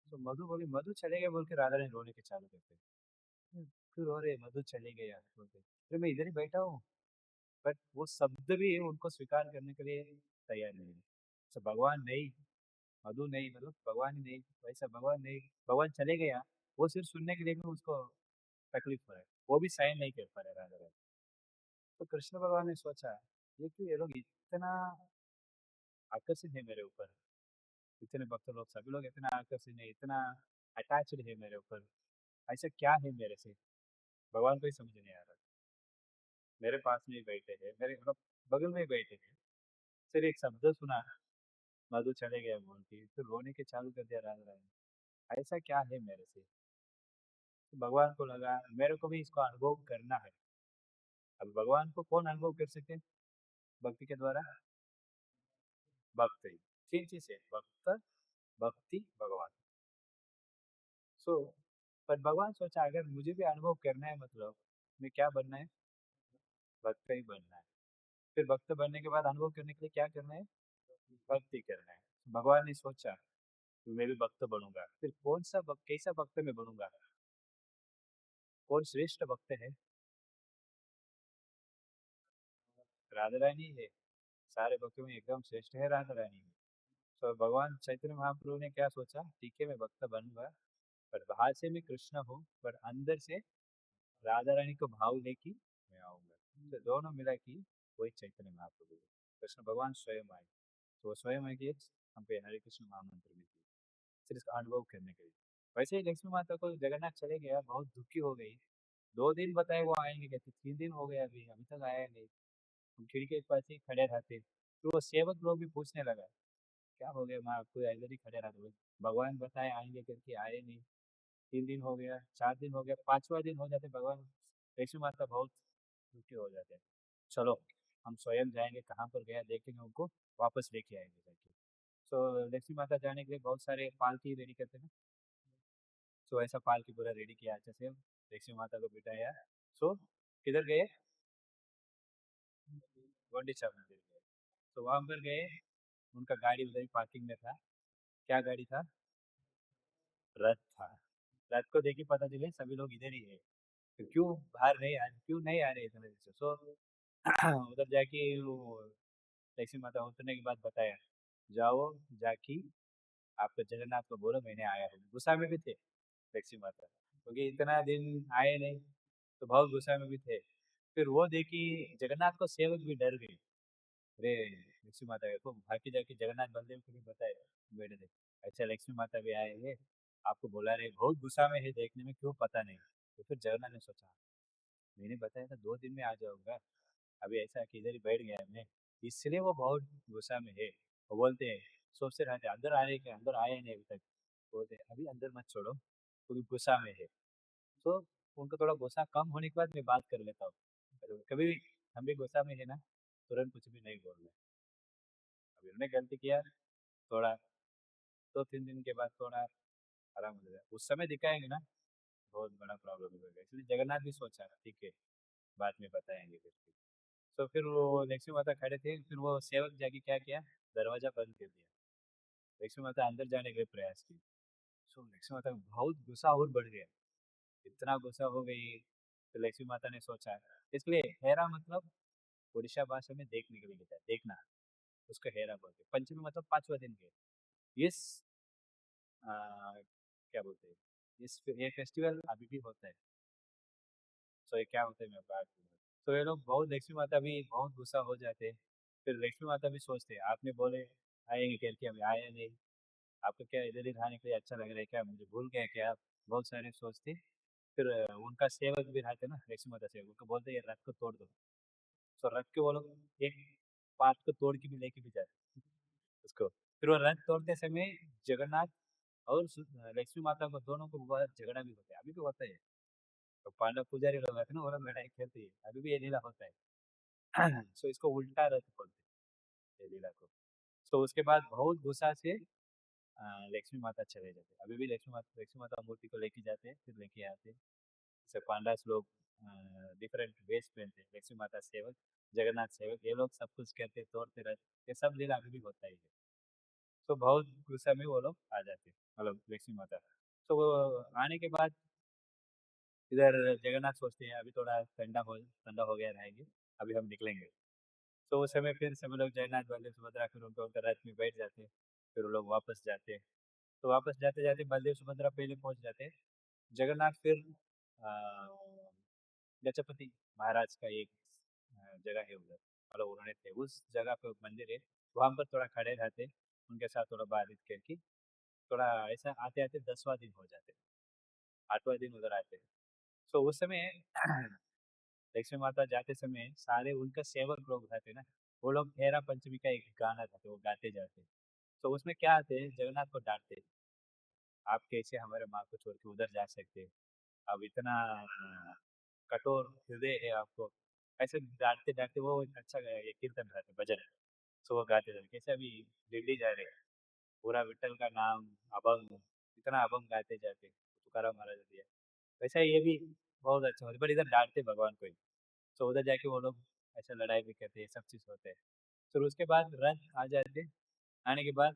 तो मधु बोली मधु चले गए बोल के राधा रानी रोने के चालू करते। फिर रो रहे मधु चले गया बोल के, फिर मैं इधर ही बैठा हूँ। बट वो शब्द भी उनको स्वीकार करने के लिए तैयार नहीं है। तो भगवान नहीं, मधु नहीं, मतलब भगवान ही नहीं, वैसा भगवान नहीं, भगवान चले गया। वो सिर्फ सुनने के लिए भी उसको तकलीफ हो रहा है, वो भी सहन नहीं कर पा रहे राधा रानी। तो कृष्ण भगवान ने सोचा ये क्यों, ये लोग इतना आकर्षित है मेरे ऊपर, इतने भक्त लोग सभी लोग इतना आकर्षित है, इतना अटैच्ड है मेरे ऊपर, ऐसा क्या है मेरे से, भगवान को ही समझ नहीं आ रहा। मेरे पास में ही बैठे हैं, मेरे मतलब बगल में ही बैठे हैं, फिर एक शब्द सुना मधु चले गया बोल के, फिर रोने के चालू कर दिया राधा रानी। ऐसा क्या है मेरे से? तो भगवान को लगा मेरे को भी इसको अनुभव करना है। अब भगवान को कौन अनुभव कर सके भक्ति के द्वारा? भक्त ही। तीन चीज है, भक्त, भक्ति, भगवान। सो पर भगवान सोचा अगर मुझे भी अनुभव करना है, मतलब मैं क्या बनना है? भक्त ही बनना है। फिर भक्त बनने के बाद अनुभव करने के लिए क्या करना है? भक्ति करना है। भगवान ने सोचा कि मैं भी भक्त बनूंगा। फिर कौन सा भक्त, कैसा भक्त मैं बनूंगा? कौन श्रेष्ठ भक्त है? राधा रानी है। सारे भक्तों में एकदम श्रेष्ठ है राधा रानी। तो भगवान चैतन्य महाप्रभु ने क्या सोचा, ठीक है मैं भक्त बनूंगा, पर बाहर से मैं कृष्ण हूँ, पर अंदर से राधा रानी को भाव लेके मैं आऊंगा। तो दोनों मिला कि वही चैतन्य महाप्रभु है। कृष्ण भगवान स्वयं आए। तो वो स्वयं है कि हम पे हरे कृष्ण महामंत्र में थी, सिर्फ इसका अनुभव करने के लिए। वैसे ही लक्ष्मी माता को जगन्नाथ चले गया, बहुत दुखी हो गई। 2 दिन बताए वो आएंगे, कहते 3 दिन हो गए अभी अभी तक आया नहीं। हम खिड़की के पास ही खड़े रहते, तो वो सेवक लोग भी पूछने लगा क्या हो गया माँ, आपको इधर ही खड़े रहते हुए, भगवान बताए आएंगे करके आए नहीं। 3 दिन हो गया, 4 दिन हो गया, 5वां दिन हो जाते भगवान लक्ष्मी माता बहुत दुखी हो जाते हैं। चलो हम स्वयं जाएंगे, कहाँ पर गया देखेंगे, उनको वापस लेके आएंगे जाके। तो लक्ष्मी माता जाने के लिए बहुत सारे पालकी रेडी करते हैं। सो ऐसा पालकी पूरा रेडी किया अच्छे से, लक्ष्मी माता को बिठाया। सो किधर गए? गुंडीचा मंदिर गए। तो वहां पर गए, उनका गाड़ी उधर ही पार्किंग में था। क्या गाड़ी था? रथ था। रथ को देख के पता चले सभी लोग इधर ही है, तो क्यों बाहर नहीं आ, क्यों नहीं आ रहे इतने दिन से? सो उधर जाके वो लक्ष्मी माता उतरने के बाद बताया, जाओ जाके आपको जगन्नाथ को बोलो मैंने आया हूँ। गुस्सा में भी थे लक्ष्मी माता, क्योंकि इतना दिन आए नहीं, तो बहुत गुस्सा में भी थे। फिर वो देखी जगन्नाथ को सेवक भी डर गए। अरे लक्ष्मी माता को भागी जाके जगन्नाथ बलदेव को भी बताया, बेटे थे अच्छा लक्ष्मी माता भी आए हैं, आपको बुला रहे, बहुत गुस्सा में है, देखने में क्यों पता नहीं। तो फिर जगन्नाथ ने सोचा मैंने बताया था 2 दिन में आ जाऊंगा, अभी ऐसा कि इधर ही बैठ गया मैं, इसलिए वो बहुत गुस्सा में है। वो बोलते हैं, सोचते रहते अंदर आ रहे, के अंदर आए नहीं अभी तक, बोलते अभी अंदर मत छोड़ो क्योंकि गुस्सा में है। तो उनको थोड़ा गुस्सा कम होने के बाद मैं बात कर लेता हूँ। कभी भी हम भी गुस्सा में है ना, तुरंत कुछ भी नहीं बोलना। अभी उन्होंने गलती किया थोड़ा, 2-3 दिन के बाद थोड़ा आराम हो जाएगा, उस समय दिखाएंगे ना बहुत बड़ा प्रॉब्लम हो जाएगा, इसलिए जगन्नाथ भी सोचा ठीक है बाद में बताएंगे करके। तो फिर वो लक्ष्मी माता खड़े थे, फिर वो सेवक जाके क्या किया, दरवाजा बंद कर दिया। लक्ष्मी माता अंदर जाने के लिए प्रयास की। तो लक्ष्मी माता को बहुत गुस्सा और बढ़ गया, इतना गुस्सा हो गई। तो लक्ष्मी माता ने सोचा, इसलिए हेरा मतलब उड़ीसा भाषा में देखने के लिए लिखा है, देखना, उसको हेरा बोलते हैं। पंचमी मतलब 5वां दिन के। इस आ, क्या बोलते हैं, इस ये फेस्टिवल अभी भी होता है। तो ये क्या होता है मैं बात करूँ, तो ये लोग बहुत, लक्ष्मी माता भी बहुत गुस्सा हो जाते हैं। फिर लक्ष्मी माता भी सोचते हैं आपने बोले आएंगे करके अभी आया नहीं, आपको क्या इधर ही रहने के लिए अच्छा लग रहा है क्या, मुझे भूल गए क्या आप, बहुत सारे सोचते। फिर उनका सेवक भी रहते ना लक्ष्मी माता सेवक, उनको बोलते ये रथ को तोड़ दो। तो रथ के वो लोग एक पार्ट को तोड़ के भी लेके भी जाते उसको। फिर वो रथ तोड़ते समय जगन्नाथ और लक्ष्मी माता को दोनों को बहुत झगड़ा भी होता है, अभी भी होता है। तो पांडव पुजारी लोग आते हैं ना, वो लोग लड़ाई खेलते हैं, अभी भी ये लीला होता है। सो इसको उल्टा रथ बोलते हैं, ये लीला को। तो उसके बाद बहुत गुस्सा से लक्ष्मी माता चले जाते हैं। अभी भी लक्ष्मी माता मूर्ति को लेके जाते हैं, फिर लेके आते हैं। जैसे पांडास लोग डिफरेंट वेश पहनते हैं, लक्ष्मी माता सेवक, जगन्नाथ सेवक, ये लोग सब कुछ करते हैं, तोड़ते रहते, ये सब लीला अभी भी होता ही है। तो बहुत गुस्सा में वो लोग आ जाते हैं, मतलब लक्ष्मी माता। तो वो आने के बाद इधर जगन्नाथ सोचते हैं अभी थोड़ा ठंडा हो गया रहेंगे, अभी हम निकलेंगे। तो उस समय फिर सभी लोग जगन्नाथ बलदेव सुभद्रा फिर उनको उनका रथ में बैठ जाते हैं, फिर वो लोग वापस जाते हैं। तो वापस जाते जाते बलदेव सुभद्रा पहले पहुंच जाते हैं। जगन्नाथ फिर अ, गजपति महाराज का एक जगह है उधर, मतलब उन्होंने थे उस जगह पे मंदिर है, वहां पर थोड़ा खड़े रहते, उनके साथ थोड़ा बातचीत करके थोड़ा ऐसा आते आते 10वां दिन हो जाते, 8वां दिन उधर आते। तो उस समय लक्ष्मी माता जाते समय सारे उनका सेवक लोग रहते ना, वो लोग हेरा पंचमी का एक गाना गाते, वो गाते जाते। तो उसमें क्या आते हैं, जगन्नाथ को डांटते, आप कैसे हमारे माँ को छोड़ के उधर जा सकते हैं, अब इतना कठोर हृदय है आपको, ऐसे डांटते डांटते वो एक अच्छा ये कीर्तन गाते भजन। तो वो गाते थे कैसे अभी दिल्ली जा रहे हैं, पूरा विठल का नाम, अभंग, इतना अभंग गाते जाते, तुकाराम महाराज दिया। वैसा ये भी बहुत अच्छा होता, पर इधर डांटते भगवान को ही। तो उधर जाके वो लोग ऐसा लड़ाई भी करते हैं, सब चीज़ होते हैं। फिर उसके बाद रथ आ जाते, आने के बाद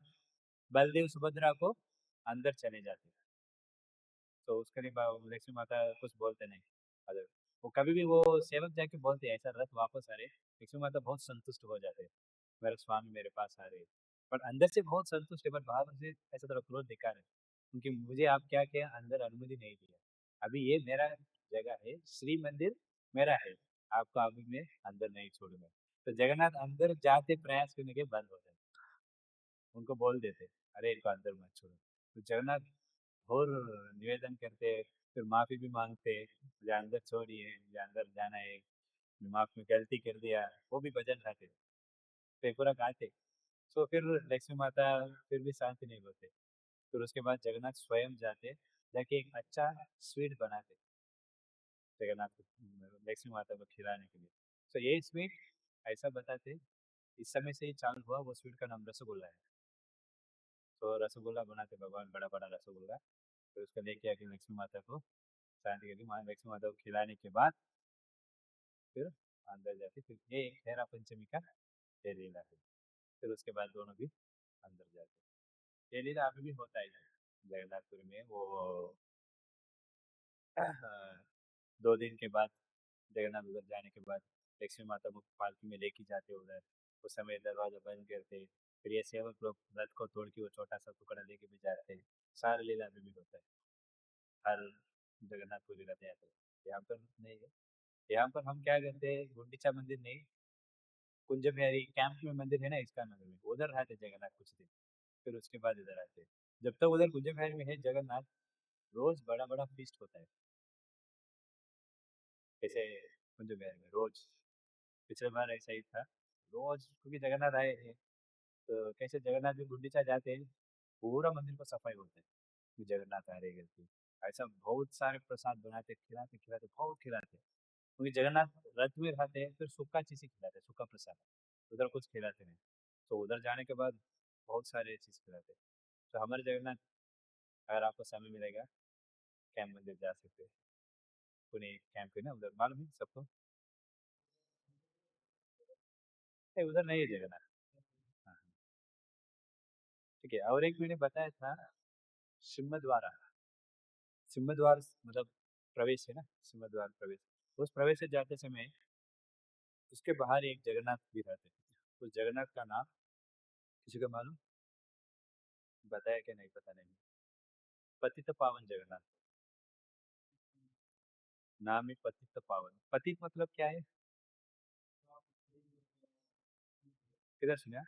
बलदेव सुभद्रा को अंदर चले जाते हैं। तो उसके लिए लक्ष्मी माता कुछ बोलते नहीं, अगर वो कभी भी वो सेवक जाके बोलते हैं ऐसा रथ वापस आ रहे, लक्ष्मी माता बहुत संतुष्ट हो जाते हैं, मेरे स्वामी मेरे पास आ रहे हैं। पर अंदर से बहुत संतुष्ट है, पर बाहर से ऐसा थोड़ा क्रोध दिखा रहे, क्योंकि मुझे आप क्या क्या अंदर अनुमति नहीं दिया, अभी ये मेरा जगह है, श्री मंदिर मेरा है, आपको अभी मैं अंदर नहीं छोड़ूंगा। तो जगन्नाथ अंदर जाते प्रयास करने के बंद हो जाते, उनको बोल देते अरे इनको अंदर मत छोड़ो। तो जगन्नाथ और निवेदन करते, फिर माफी भी मांगते, मुझे अंदर छोड़िए, मुझे अंदर जाना है, मैं माफ में गलती कर दिया, वो भी भजन गाते, तो ये पूरा गाते। तो फिर लक्ष्मी माता फिर भी शांति नहीं होते, फिर उसके बाद जगन्नाथ स्वयं जाते, जाके एक अच्छा स्वीट बनाते जगन्नाथ को, लक्ष्मी माता को खिलाने के लिए। तो ये स्वीट ऐसा बताते, इस समय से ही चालू हुआ, वो स्वीट का नाम रसगुल्ला है। तो रसगुल्ला बनाते भगवान, बड़ा बड़ा रसगुल्ला, फिर उसको लेके आके लक्ष्मी माता को शांति करके, माँ लक्ष्मी माता को खिलाने के बाद फिर अंदर जाते, फिर ये एक हेरा पंचमी का ये लीला है। फिर उसके बाद दोनों भी अंदर जाते, ये लीला अभी भी होता है जगन्नाथपुरी में। वो 2 दिन के बाद जगन्नाथ उधर जाने के बाद लक्ष्मी माता को पालकी में लेके जाते उधर, उस समय दरवाजा बंद करते, फिर ये सेवक लोग रथ को तोड़ के वो छोटा सा टुकड़ा लेके भी जाते हैं। सारा लीला अभी भी होता है हर जगन्नाथपुरी रथ यात्रा। यहाँ पर नहीं है, यहाँ पर हम क्या करते हैं, गुंडीचा मंदिर नहीं, कुंज बिहारी कैंप में मंदिर है ना इसका नगर में, उधर रहते जगन्नाथ कुछ दिन, फिर उसके बाद इधर आते। जब तक उधर कुंज बिहारी में है जगन्नाथ, रोज बड़ा बड़ा फीस्ट होता है, जैसे कुंज बिहारी में रोज, पिछले बार ऐसा ही था, रोज क्योंकि जगन्नाथ आए हैं, तो कैसे जगन्नाथ भी गुंडीचा जाते हैं, पूरा मंदिर को सफाई होता है कि जगन्नाथ आ रहे करके, ऐसा बहुत सारे प्रसाद बनाते, खिलाते खिलाते बहुत खिलाते, क्योंकि जगन्नाथ रथ में रहते हैं, फिर सूखा चीज़ ही खिलाते हैं, सूखा प्रसाद, उधर कुछ खिलाते नहीं। तो उधर जाने के बाद बहुत सारे चीज़ खिलाते हैं। तो हमारे जगन्नाथ, अगर आपको समय मिलेगा, कैंप मंदिर जा सकते हैं, पुणे कैंप है ना उधर, मालूम है सबको। नहीं, उधर नहीं है जगन्नाथ। हाँ, ठीक है। और एक मैंने बताया था सिंहद्वारा, सिंहद्वार मतलब प्रवेश है ना, सिंहद्वार प्रवेश, उस प्रवेश से जाते समय उसके बाहर एक जगन्नाथ भी रहते हैं, उस जगन्नाथ का नाम किसी को मालूम, बताया क्या नहीं पता नहीं, पतित पावन जगन्नाथ नाम है, पतित पावन। पतित मतलब क्या है, किधर सुना?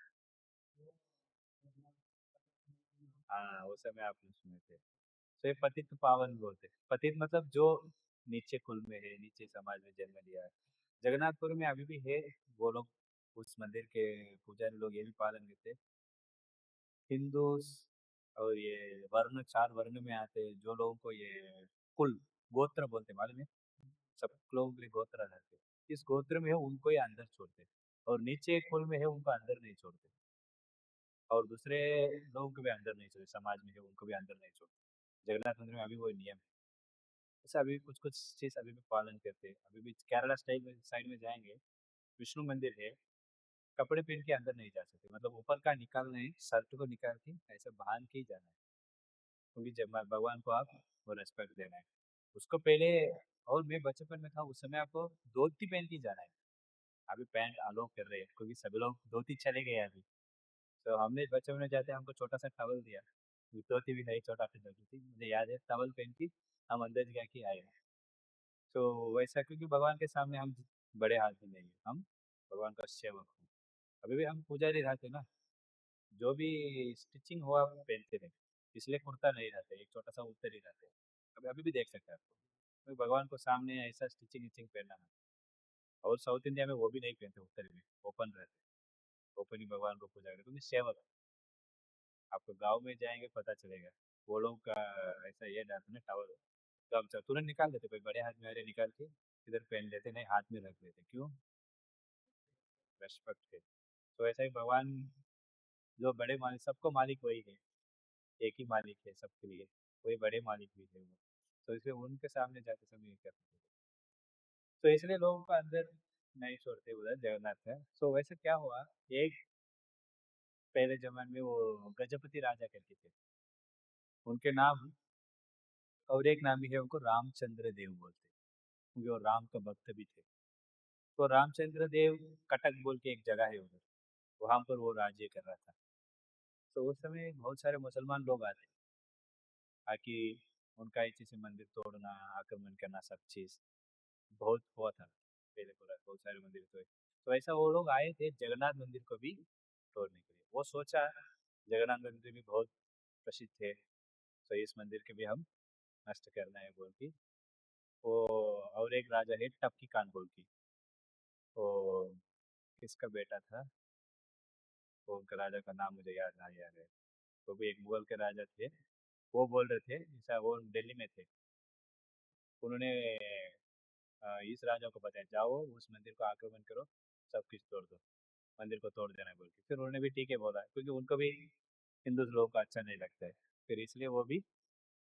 हाँ, उस समय आपने सुने थे। तो ये पतित पावन बोलते हैं, पतित मतलब जो नीचे कुल में है, नीचे समाज में जन्म लिया है। जगन्नाथपुर में अभी भी है, वो लोग उस मंदिर के पुजारी लोग ये भी पालन करते हैं, हिंदू और ये वर्ण 4 वर्ण में आते हैं, जो लोगों को ये कुल गोत्र बोलते हैं, मालूम है? सब लोग भी गोत्र रहते हैं। जिस गोत्र में है उनको ही अंदर छोड़ते हैं, और नीचे कुल में है उनको अंदर नहीं छोड़ते, और दूसरे लोगों को भी अंदर नहीं छोड़ते, समाज में है उनको भी अंदर नहीं छोड़ते। जगन्नाथ मंदिर में अभी वो नियम है। जैसे अभी कुछ कुछ चीज़ अभी भी पालन करते हैं, अभी भी केरला स्टाइल में साइड में जाएंगे, विष्णु मंदिर है, कपड़े पहन के अंदर नहीं जा सकते, मतलब ऊपर का निकालना है, शर्ट को निकाल के ऐसे बांध के ही जाना है, क्योंकि जब भगवान को आप वो रेस्पेक्ट देना है उसको पहले। और मैं बचपन में था उस समय आपको धोती पहन के ही जाना है, अभी पैंट अलाउ कर रहे हैं क्योंकि सभी लोग धोती चले गए अभी। तो हमने बचपन में जाते हमको छोटा सा टवल दिया, धोती भी नहीं, छोटा सा धोती थी, मुझे याद है, टवल पहन के हम अंदर जाके आए। तो वैसा क्योंकि भगवान के सामने हम बड़े आदमी नहीं है, हम भगवान का सेवक हूँ। अभी भी हम पुजारी रहते ना, जो भी स्टिचिंग हुआ पहनते थे, इसलिए कुर्ता नहीं रहते, एक छोटा सा उत्तर ही रहते। अभी अभी भी देख सकते हैं आपको, क्योंकि भगवान को सामने ऐसा स्टिचिंग विचिंग पहनना है। और साउथ इंडिया में वो भी नहीं पहनते, उत्तर में ओपन रहते, ओपन ही भगवान को पूजा करते, क्योंकि सेवक। आपको गाँव में जाएंगे पता चलेगा, वो लोग का ऐसा ये डालते ना टॉवल, तो हम तुरंत निकाल देते, कोई बड़े हाथ में आ रहे निकाल के इधर पहन लेते, नहीं हाथ में रख लेते, क्यों? रेस्पेक्ट है। तो ऐसा ही भगवान जो बड़े मालिक, सबको मालिक वही है, एक ही मालिक है सबके लिए, वही बड़े मालिक भी है वो। तो इसलिए उनके सामने जाते समय ये करते थे, तो इसलिए लोगों को अंदर नहीं छोड़ते उधर जगन्नाथ है। तो वैसे क्या हुआ, एक पहले जमाने में वो गजपति राजा करके थे, उनके नाम, और एक नाम भी है उनको रामचंद्र देव बोलते, क्योंकि वो राम का भक्त भी थे। तो रामचंद्र देव कटक बोल के एक जगह है उधर, वहां पर वो राज्य कर रहा था। तो उस समय बहुत सारे मुसलमान लोग आते, ताकि उनका इसी से मंदिर तोड़ना, आक्रमण करना, सब चीज बहुत हुआ था पहले, पूरा बहुत सारे मंदिर तोड़े। तो ऐसा वो लोग आए थे जगन्नाथ मंदिर को भी तोड़ने के लिए, वो सोचा जगन्नाथ मंदिर भी बहुत प्रसिद्ध है, तो इस मंदिर के भी हम नष्ट करना है बोल के। वो और एक राजा है टपकी कान बोल की, वो किसका बेटा था, वो उनका राजा का नाम मुझे याद नहीं आ रहा है। वो भी एक मुगल के राजा थे, वो बोल रहे थे, ऐसा वो दिल्ली में थे, उन्होंने इस राजा को बताया जाओ उस मंदिर को आक्रमण करो, सब कुछ तोड़ दो, मंदिर को तोड़ देना बोल के। फिर उन्होंने भी ठीक है बोला, क्योंकि उनको भी हिंदू लोगों को अच्छा नहीं लगता है, फिर इसलिए वो भी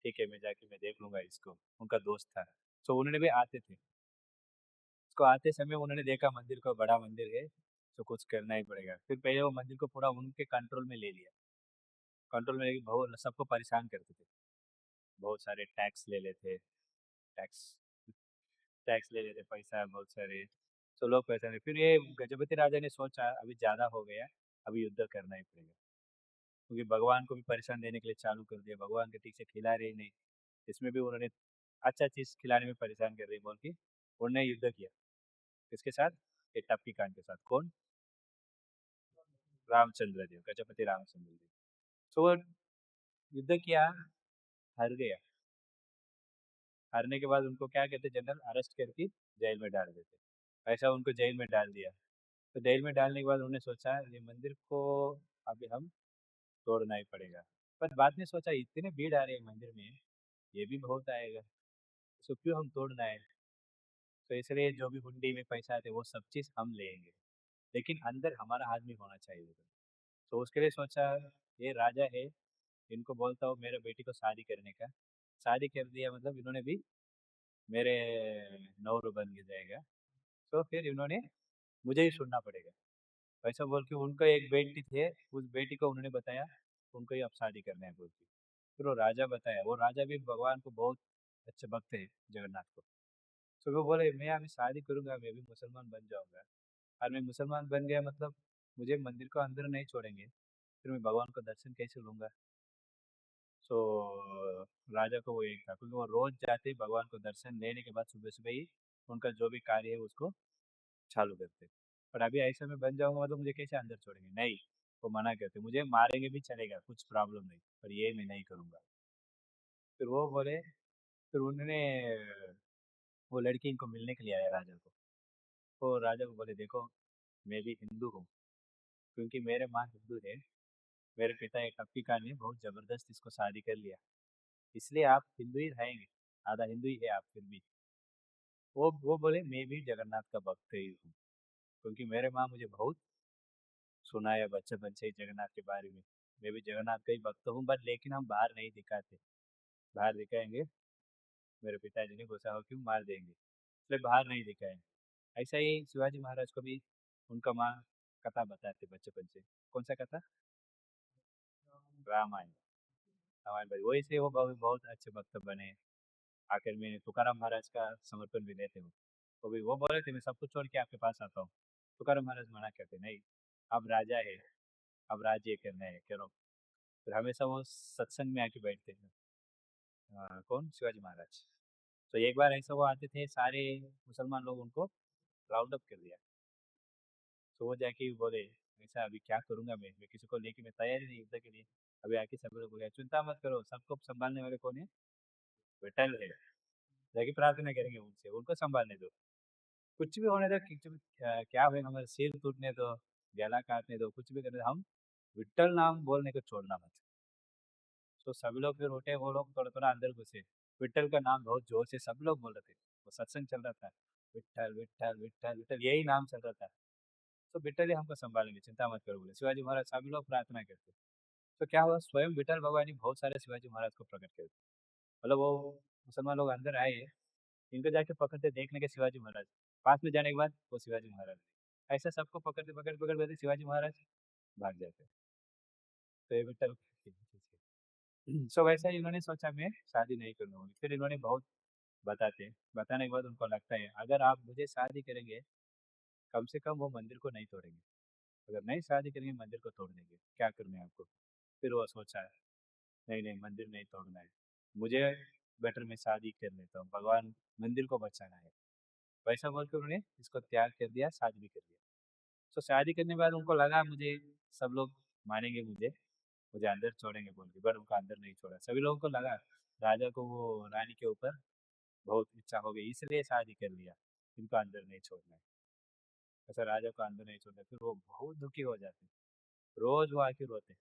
ठीक है, मैं जाके मैं देख लूंगा इसको, उनका दोस्त था। तो उन्होंने भी आते थे, उसको आते समय उन्होंने देखा मंदिर को, बड़ा मंदिर है, तो कुछ करना ही पड़ेगा। फिर पहले वो मंदिर को पूरा उनके कंट्रोल में ले लिया, कंट्रोल में लेके बहुत सबको परेशान करते थे, बहुत सारे टैक्स ले लेते, टैक्स टैक्स ले लेते, पैसा बहुत सारे, तो लोग पैसा नहीं। फिर ये गजपति राजा ने सोचा अभी ज़्यादा हो गया, अभी युद्ध करना ही पड़ेगा, क्योंकि भगवान को भी परेशान देने के लिए चालू कर दिया, भगवान के ठीक से खिला रहे ही नहीं, इसमें भी उन्होंने अच्छा चीज़ खिलाने में परेशान कर रही बोल के उन्होंने युद्ध किया। किसके साथ? ये टप्पी खान के साथ। कौन? रामचंद्र देव, गजपति रामचंद्र देव। तो वो युद्ध किया, हार गया। हारने के बाद उनको क्या कहते, जनरल अरेस्ट करके जेल में डाल देते, ऐसा उनको जेल में डाल दिया। तो जेल में डालने के बाद उन्होंने सोचा ये मंदिर को अभी हम तोड़ना ही पड़ेगा, पर बाद में सोचा इतने भीड़ आ रही है मंदिर में, ये भी बहुत आएगा, तो क्यों हम तोड़ना है। तो इसलिए जो भी हुंडी में पैसा आते वो सब चीज़ हम लेंगे, लेकिन अंदर हमारा हाथ भी होना चाहिए। तो उसके लिए सोचा ये राजा है, इनको बोलता हूँ मेरे बेटी को शादी करने का, शादी कर दिया मतलब इन्होंने भी मेरे नौरू बन के जाएगा, तो फिर इन्होंने मुझे ही सुनना पड़ेगा, ऐसा बोल के उनका एक बेटी थे, उस बेटी को उन्होंने बताया उनको ही अब शादी करना है बोल के। फिर वो राजा बताया, वो राजा भी भगवान को बहुत अच्छे भक्त है, जगन्नाथ को। तो वो बोले मैं अभी शादी करूंगा, मैं भी मुसलमान बन जाऊंगा, और मैं मुसलमान बन गया मतलब मुझे मंदिर को अंदर नहीं छोड़ेंगे, फिर मैं भगवान का दर्शन कैसे लूंगा। तो राजा को वो एक था, क्योंकि वो रोज जाते ही भगवान को दर्शन लेने के बाद सुबह सुबह ही उनका जो भी कार्य है उसको चालू करते। पर अभी ऐसा मैं बन जाऊंगा मतलब मुझे कैसे अंदर छोड़ेंगे, नहीं, वो मना करते, मुझे मारेंगे भी चलेगा, कुछ प्रॉब्लम नहीं, पर ये मैं नहीं करूंगा। फिर वो बोले, फिर उन्होंने वो लड़की इनको मिलने के लिए आया राजा को। तो राजा को बोले देखो मैं भी हिंदू हूँ, क्योंकि मेरे माँ हिंदू है, मेरे पिता एक टप्पिका ने बहुत जबरदस्त इसको शादी कर लिया, इसलिए आप हिंदू ही रहेंगे, आधा हिंदू ही है आप फिर भी। वो बोले मैं भी जगन्नाथ का भक्त ही हूँ, क्योंकि मेरे माँ मुझे बहुत सुनाया बचपन से ही जगन्नाथ के बारे में। मैं भी जगन्नाथ का ही भक्त हूँ, बट लेकिन हम बाहर नहीं दिखाते। बाहर दिखाएंगे मेरे पिताजी ने गुस्सा हो क्यों मार देंगे, इसलिए बाहर नहीं दिखाएंगे। ऐसा ही शिवाजी महाराज को भी उनका माँ कथा बताते बचपन से। कौन सा कथा? रामायण। रामायण भाई वही से वो बहुत अच्छे भक्त बने। आखिर में तुकाराम महाराज का समर्पण भी लेते हो। वो बोले थे मैं सब कुछ छोड़ के आपके पास आता हूँ। तुकाराम महाराज मना करते नहीं, अब राजा है, अब राज्य करना है करो। फिर हमेशा वो सत्संग में आके बैठते हैं। कौन? शिवाजी महाराज। तो एक बार ऐसा वो आते थे, सारे मुसलमान लोग उनको राउंड अप कर दिया। तो वो जाके बोले ऐसा अभी क्या करूंगा मैं किसी को लेके मैं तैयार ही नहीं युद्ध के लिए। अभी आके सब लोग बोले चिंता मत करो, सबको संभालने वाले कौन है? विठल है। जाके प्रार्थना करेंगे उनसे, उनको संभालने दो। कुछ भी होने दो, कुछ भी क्या हुए, हमारे सिर टूटने दो, गला काटने दो, कुछ भी करने दो, हम विठल नाम बोलने को छोड़ना मत। तो सभी लोग फिर उठे, वो लोग थोड़ा थोड़ा अंदर घुसे। विठल का नाम बहुत जोर से सब लोग बोल रहे थे। वो सत्संग चल रहा था, विठल विठल विठल विठल यही नाम चल रहा था। तो विठल ही हमको संभालेंगे, चिंता मत करो बोले शिवाजी महाराज। सभी लोग प्रार्थना करते। तो क्या हुआ, स्वयं विठल भगवान ने बहुत सारे शिवाजी महाराज को प्रकट कर दिया। मतलब वो मुसलमान लोग अंदर आए, इनको जाके पकड़ते देखने के शिवाजी महाराज। पास में जाने के बाद वो शिवाजी महाराज, ऐसा सबको पकड़ते पकड़ पकड़ पकड़ शिवाजी महाराज भाग जाते। तो ये विठल। सो वैसा ही इन्होंने सोचा मैं शादी नहीं करूंगा। फिर इन्होंने बहुत बताते, बताने के बाद उनको लगता है अगर आप मुझे शादी करेंगे, कम से कम वो मंदिर को नहीं तोड़ेंगे। अगर नहीं शादी करेंगे मंदिर को तोड़ देंगे, क्या करना है आपको? फिर वो सोचा नहीं नहीं मंदिर नहीं तोड़ना है, मुझे बेटर मैं शादी कर लेता हूँ, भगवान मंदिर को बचाना है। वैसा बोल के उन्होंने इसको त्याग कर दिया, शादी भी कर दिया। तो शादी करने के बाद उनको लगा मुझे सब लोग मानेंगे, मुझे मुझे अंदर छोड़ेंगे बोल के, बट उनको अंदर नहीं छोड़ा। सभी लोगों को लगा राजा को वो रानी के ऊपर बहुत इच्छा हो गई, इसलिए शादी कर लिया, इनको अंदर नहीं छोड़ना है। ऐसा राजा को अंदर नहीं छोड़ना, फिर वो बहुत दुखी हो जाते। रोज वो आके रोते,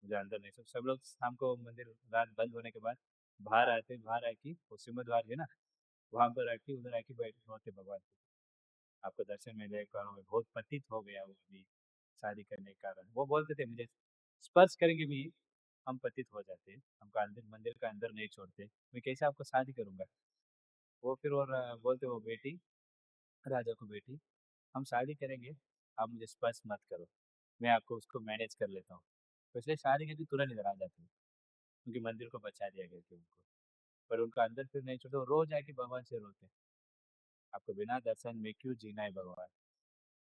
मुझे अंदर नहीं छोड़। सब लोग शाम को मंदिर रात बंद होने के बाद बाहर आते, बाहर आके वो सिंहद्वार है ना, वहां पर आके उधर आके बैठ रोते भगवान को, आपको दर्शन में देख पा रहा हूँ, बहुत पतित हो गया वो अभी शादी करने के कारण। वो बोलते थे मुझे स्पर्श करेंगे भी हम पतित हो जाते, हमको अंदर मंदिर का अंदर नहीं छोड़ते, मैं कैसे आपको शादी करूंगा। वो फिर और बोलते वो बेटी, राजा को बेटी हम शादी करेंगे, आप मुझे स्पर्श मत करो, मैं आपको उसको मैनेज कर लेता हूँ। तो इसलिए शादी करके तुरंत इधर आ जाते हैं, क्योंकि मंदिर को बचा दिया गया था उनको। पर उनका अंदर फिर नहीं छोड़ते, वो रोज आके भगवान से रोते, आपको बिना दर्शन में क्यों जीना है भगवान।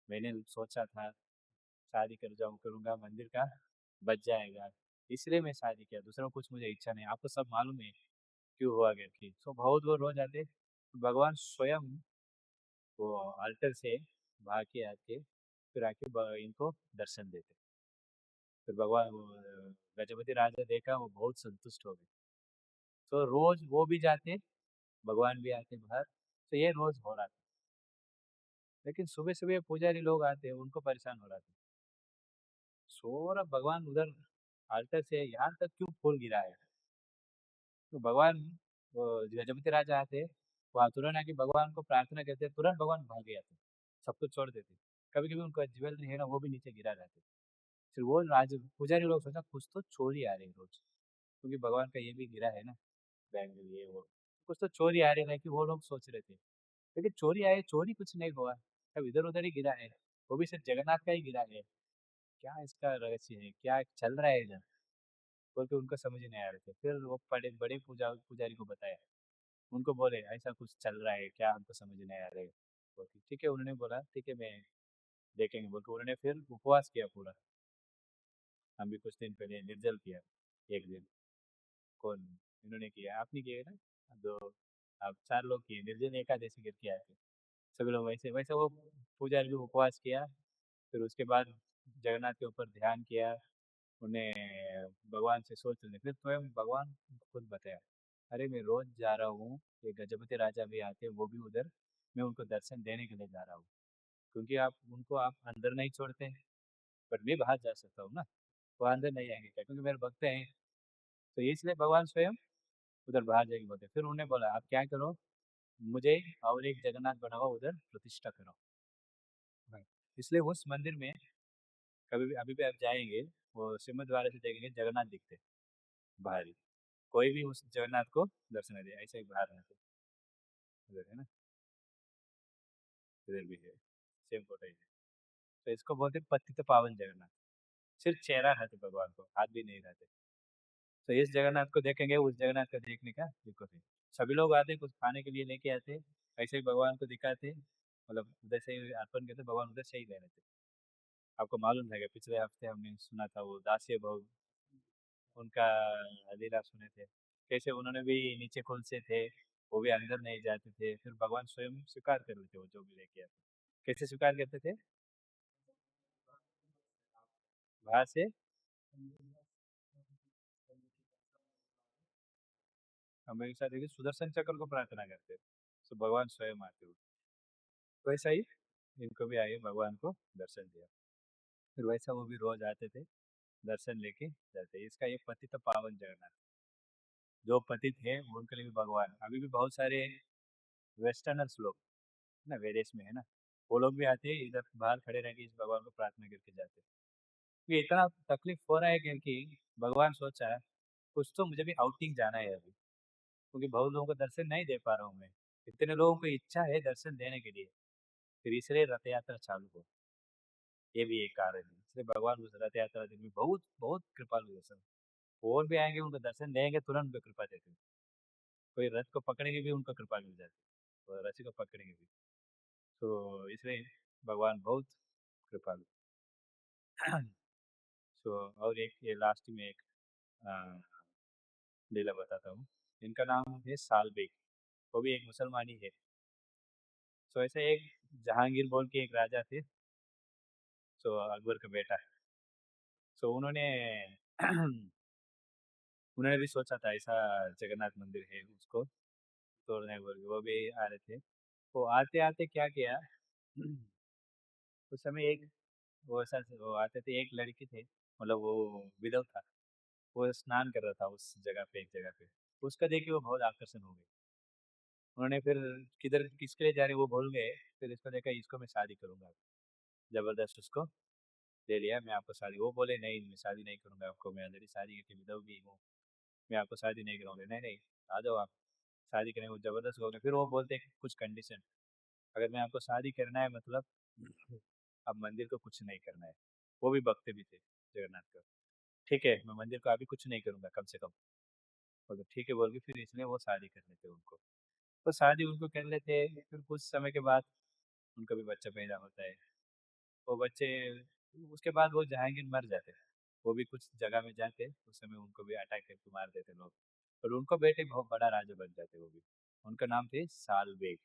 मैंने सोचा था शादी कर जाऊँ करूँगा, मंदिर का बच जाएगा, इसलिए मैं शादी किया, दूसरा कुछ मुझे इच्छा नहीं, आपको सब मालूम है क्यों हुआ करके। तो बहुत वो रो जाते, तो भगवान स्वयं वो अल्टर से भाग के आके फिर आके इनको दर्शन देते। फिर भगवान वो गजपति राजा देखा, वो बहुत संतुष्ट हो गए। तो रोज वो भी जाते, भगवान भी आते बाहर, तो ये रोज हो रहा था। लेकिन सुबह सुबह पुजारी लोग आते, उनको परेशान हो रहा था, सो रहा भगवान उधर अल्टर से यहाँ तक क्यों फूल गिरा है। तो भगवान वो गजपति राजा आते, वहाँ तुरंत आके भगवान को प्रार्थना करते, तुरंत भगवान भाग गए आते, सब कुछ छोड़ देते। कभी कभी उनका ज्वेलरी है ना वो भी नीचे गिरा रहते। फिर वो राज पुजारी लोग सोचा कुछ तो चोरी आ रही है रोज, क्योंकि भगवान का ये भी गिरा है ना, बैंगल ये वो, कुछ तो चोरी आ रही है कि वो लोग सोच रहे थे। लेकिन चोरी आए, चोरी कुछ नहीं हुआ, सब इधर उधर ही गिरा है, वो भी सिर्फ जगन्नाथ का ही गिरा है। क्या इसका रहस्य है, क्या चल रहा है इधर, बोल के उनको समझ ही नहीं आ रहे थे। फिर वो बड़े बड़े पुजारी को बताया, उनको बोले ऐसा कुछ चल रहा है क्या, हमको समझ नहीं आ रहा है। बोल के, ठीक है, उन्होंने बोला ठीक है मैं देखेंगे बोल के उन्होंने फिर उपवास किया पूरा। हम भी कुछ दिन पहले निर्जल किया एक दिन। कौन? इन्होंने किया, आपने किया है ना दो, आप चार लोग किए निर्जल एकादशी करके आए थे। सभी लोग वैसे वैसे वो पुजारी भी उपवास किया। फिर उसके बाद जगन्नाथ के ऊपर ध्यान किया, उन्हें भगवान से सोच रहे, फिर स्वयं भगवान खुद बताया, अरे मैं रोज जा रहा हूँ, ये गजपति राजा भी आते हैं वो भी उधर, मैं उनको दर्शन देने के लिए जा रहा हूँ, क्योंकि आप उनको आप अंदर नहीं छोड़ते हैं, पर मैं बाहर जा सकता हूँ ना, वो अंदर नहीं आएंगे क्या, क्योंकि मेरे भक्त हैं। तो इसलिए भगवान स्वयं उधर बाहर जाके बोलते। फिर उन्होंने बोला आप क्या करो, मुझे और एक जगन्नाथ बना हुआ उधर प्रतिष्ठा करो। हाँ। इसलिए उस मंदिर में कभी भी अभी भी आप जाएंगे, वो सिंहद्वार से देखेंगे जगन्नाथ दिखते हैं बाहर ही। कोई भी उस जगन्नाथ को दर्शन नहीं दे, ऐसे ही बाहर रहते। उधर है ना, इधर भी है, सेम फोटो ही है। तो इसको बोलते हैं पतित पावन जगन्नाथ। सिर्फ चेहरा रहते भगवान को, हाथ भी नहीं रहते। तो इस जगन्नाथ को देखेंगे, उस जगन्नाथ को देखने का दिक्कत है। सभी लोग आते कुछ खाने के लिए लेके आते, ऐसे ही भगवान को दिखाते, मतलब उधर से ही अर्पण करते, भगवान उधर से ही ले लेते। आपको मालूम है कि पिछले हफ्ते हमने सुना था वो दासिया बहु, उनका लीला सुने थे, कैसे उन्होंने भी नीचे खुल से थे, वो भी अंदर नहीं जाते थे, फिर भगवान स्वयं स्वीकार कर लेते वो जो भी लेके आते। कैसे स्वीकार करते थे? बाहर से हमेशा देखिए सुदर्शन चक्र को प्रार्थना करते थे, तो भगवान स्वयं आते हो। तो वैसा ही इनको भी आए भगवान को दर्शन दिया, फिर वैसा वो भी रोज आते थे, दर्शन लेके जाते। इसका एक पतित पावन जगन्नाथ, जो पतित है उनके लिए भी भगवान अभी भी बहुत सारे वेस्टर्नर्स लोग है ना, विदेश में है ना, वो लोग भी आते हैं इधर बाहर खड़े रह के इस भगवान को प्रार्थना करके जाते हैं। ये इतना तकलीफ हो रहा है कि भगवान सोचा है कुछ तो मुझे भी आउटिंग जाना है अभी, क्योंकि बहुत लोगों को दर्शन नहीं दे पा रहा हूँ मैं। इतने लोगों को इच्छा है दर्शन देने के लिए, फिर इसलिए रथ यात्रा चालू हो। ये भी एक कारण है, इसलिए भगवान उस रथ यात्रा दिन में बहुत बहुत कृपालु है सब। और भी आएंगे उनको दर्शन देंगे, तुरंत उनको कृपा देते हैं। कोई रथ को पकड़ेंगे भी उनको कृपा मिल जाती है, और रस्सी को पकड़ेंगे भी। तो इसलिए भगवान बहुत कृपालु। सो और एक ये लास्ट में एक अ, लीला बताता हूँ। इनका नाम है सालबेग, वो भी एक मुसलमान ही है। सो ऐसे एक जहांगीर बोल के एक राजा थे, सो अकबर का बेटा। सो उन्होंने उन्होंने भी सोचा था ऐसा जगन्नाथ मंदिर है, उसको तोड़ने बोल के वो भी आ रहे थे। वो आते आते क्या किया, उस समय एक वो ऐसा वो आते थे, एक लड़की थे, मतलब वो विधव था, वो स्नान कर रहा था उस जगह पे, एक जगह पे। उसका देख के वो बहुत आकर्षण हो गए। उन्होंने फिर किधर किसके लिए जा रहे वो भूल गए, फिर इसको देखा, इसको मैं शादी करूंगा। जबरदस्त उसको ले लिया, मैं आपको शादी, वो बोले नहीं मैं शादी नहीं करूंगा आपको, मैं ऑलरेडी शादी करके विधव भी हूँ, मैं आपको शादी नहीं करूँगा। नहीं नहीं, आ जाओ आप शादी करेंगे। वो जबरदस्त हो गए, फिर वो बोलते हैं कि कुछ कंडीशन, अगर मैं आपको शादी करना है मतलब अब मंदिर को कुछ नहीं करना है। वो भी भक्त भी थे जगन्नाथ का। ठीक है मैं मंदिर को अभी कुछ नहीं करूंगा कम से कम। बोलो ठीक है बोल के फिर इसलिए वो शादी कर लेते उनको। तो शादी उनको कर लेते, फिर कुछ समय के बाद उनका भी बच्चा पैदा होता है। वो बच्चे, उसके बाद वो जहांगीर मर जाते हैं। वो भी कुछ जगह में जाते, उस समय उनको भी अटैक करके मार देते लोग। और उनको बेटे बहुत बड़ा राजा बन जाते वो भी। उनका नाम थे साल बेग।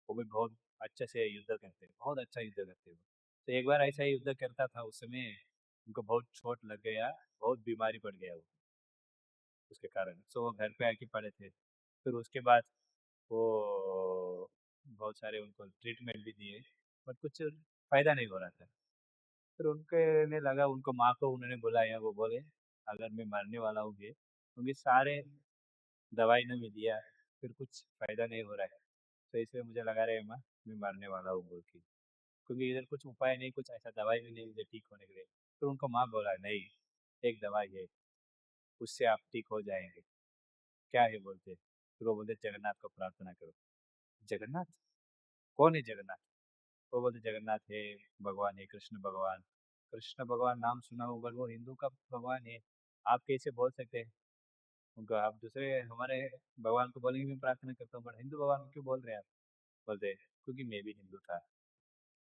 वो भी बहुत अच्छे से युद्ध करते हैं, बहुत अच्छा युद्ध करते हैं वो। तो एक बार ऐसा ही युद्ध करता था, उस समय उनको बहुत चोट लग गया, बहुत बीमारी पड़ गया वो, उसके कारण सो वो घर पे आके पड़े थे। फिर उसके बाद वो बहुत सारे उनको ट्रीटमेंट भी दिए, बट कुछ फायदा नहीं हो रहा था। फिर उनके ने लगा, उनको माँ को उन्होंने बुलाया, वो बोले अगर मैं मरने वाला हूँ ये, क्योंकि सारे दवाई ने भी दिया, फिर कुछ फायदा नहीं हो रहा है, तो इसलिए मुझे लगा रहे माँ मैं मरने वाला हूँ बोल के, क्योंकि इधर कुछ उपाय नहीं, कुछ ऐसा दवाई भी नहीं मुझे ठीक होने के लिए। फिर उनको माँ बोला नहीं, एक दवाई है, उससे आप ठीक हो जाएंगे। क्या है बोलते, फिर वो बोलते जगन्नाथ को प्रार्थना करो। जगन्नाथ, कौन है जगन्नाथ? वो बोलते जगन्नाथ है, भगवान है, कृष्ण भगवान। कृष्ण भगवान नाम सुना हो, बट वो हिंदू का भगवान है, आप कैसे बोल सकते हैं उनको? आप दूसरे हमारे भगवान को बोलेंगे मैं प्रार्थना करता हूँ, बट हिंदू भगवान को क्यों बोल रहे हैं आप? बोलते क्योंकि मैं भी हिंदू था।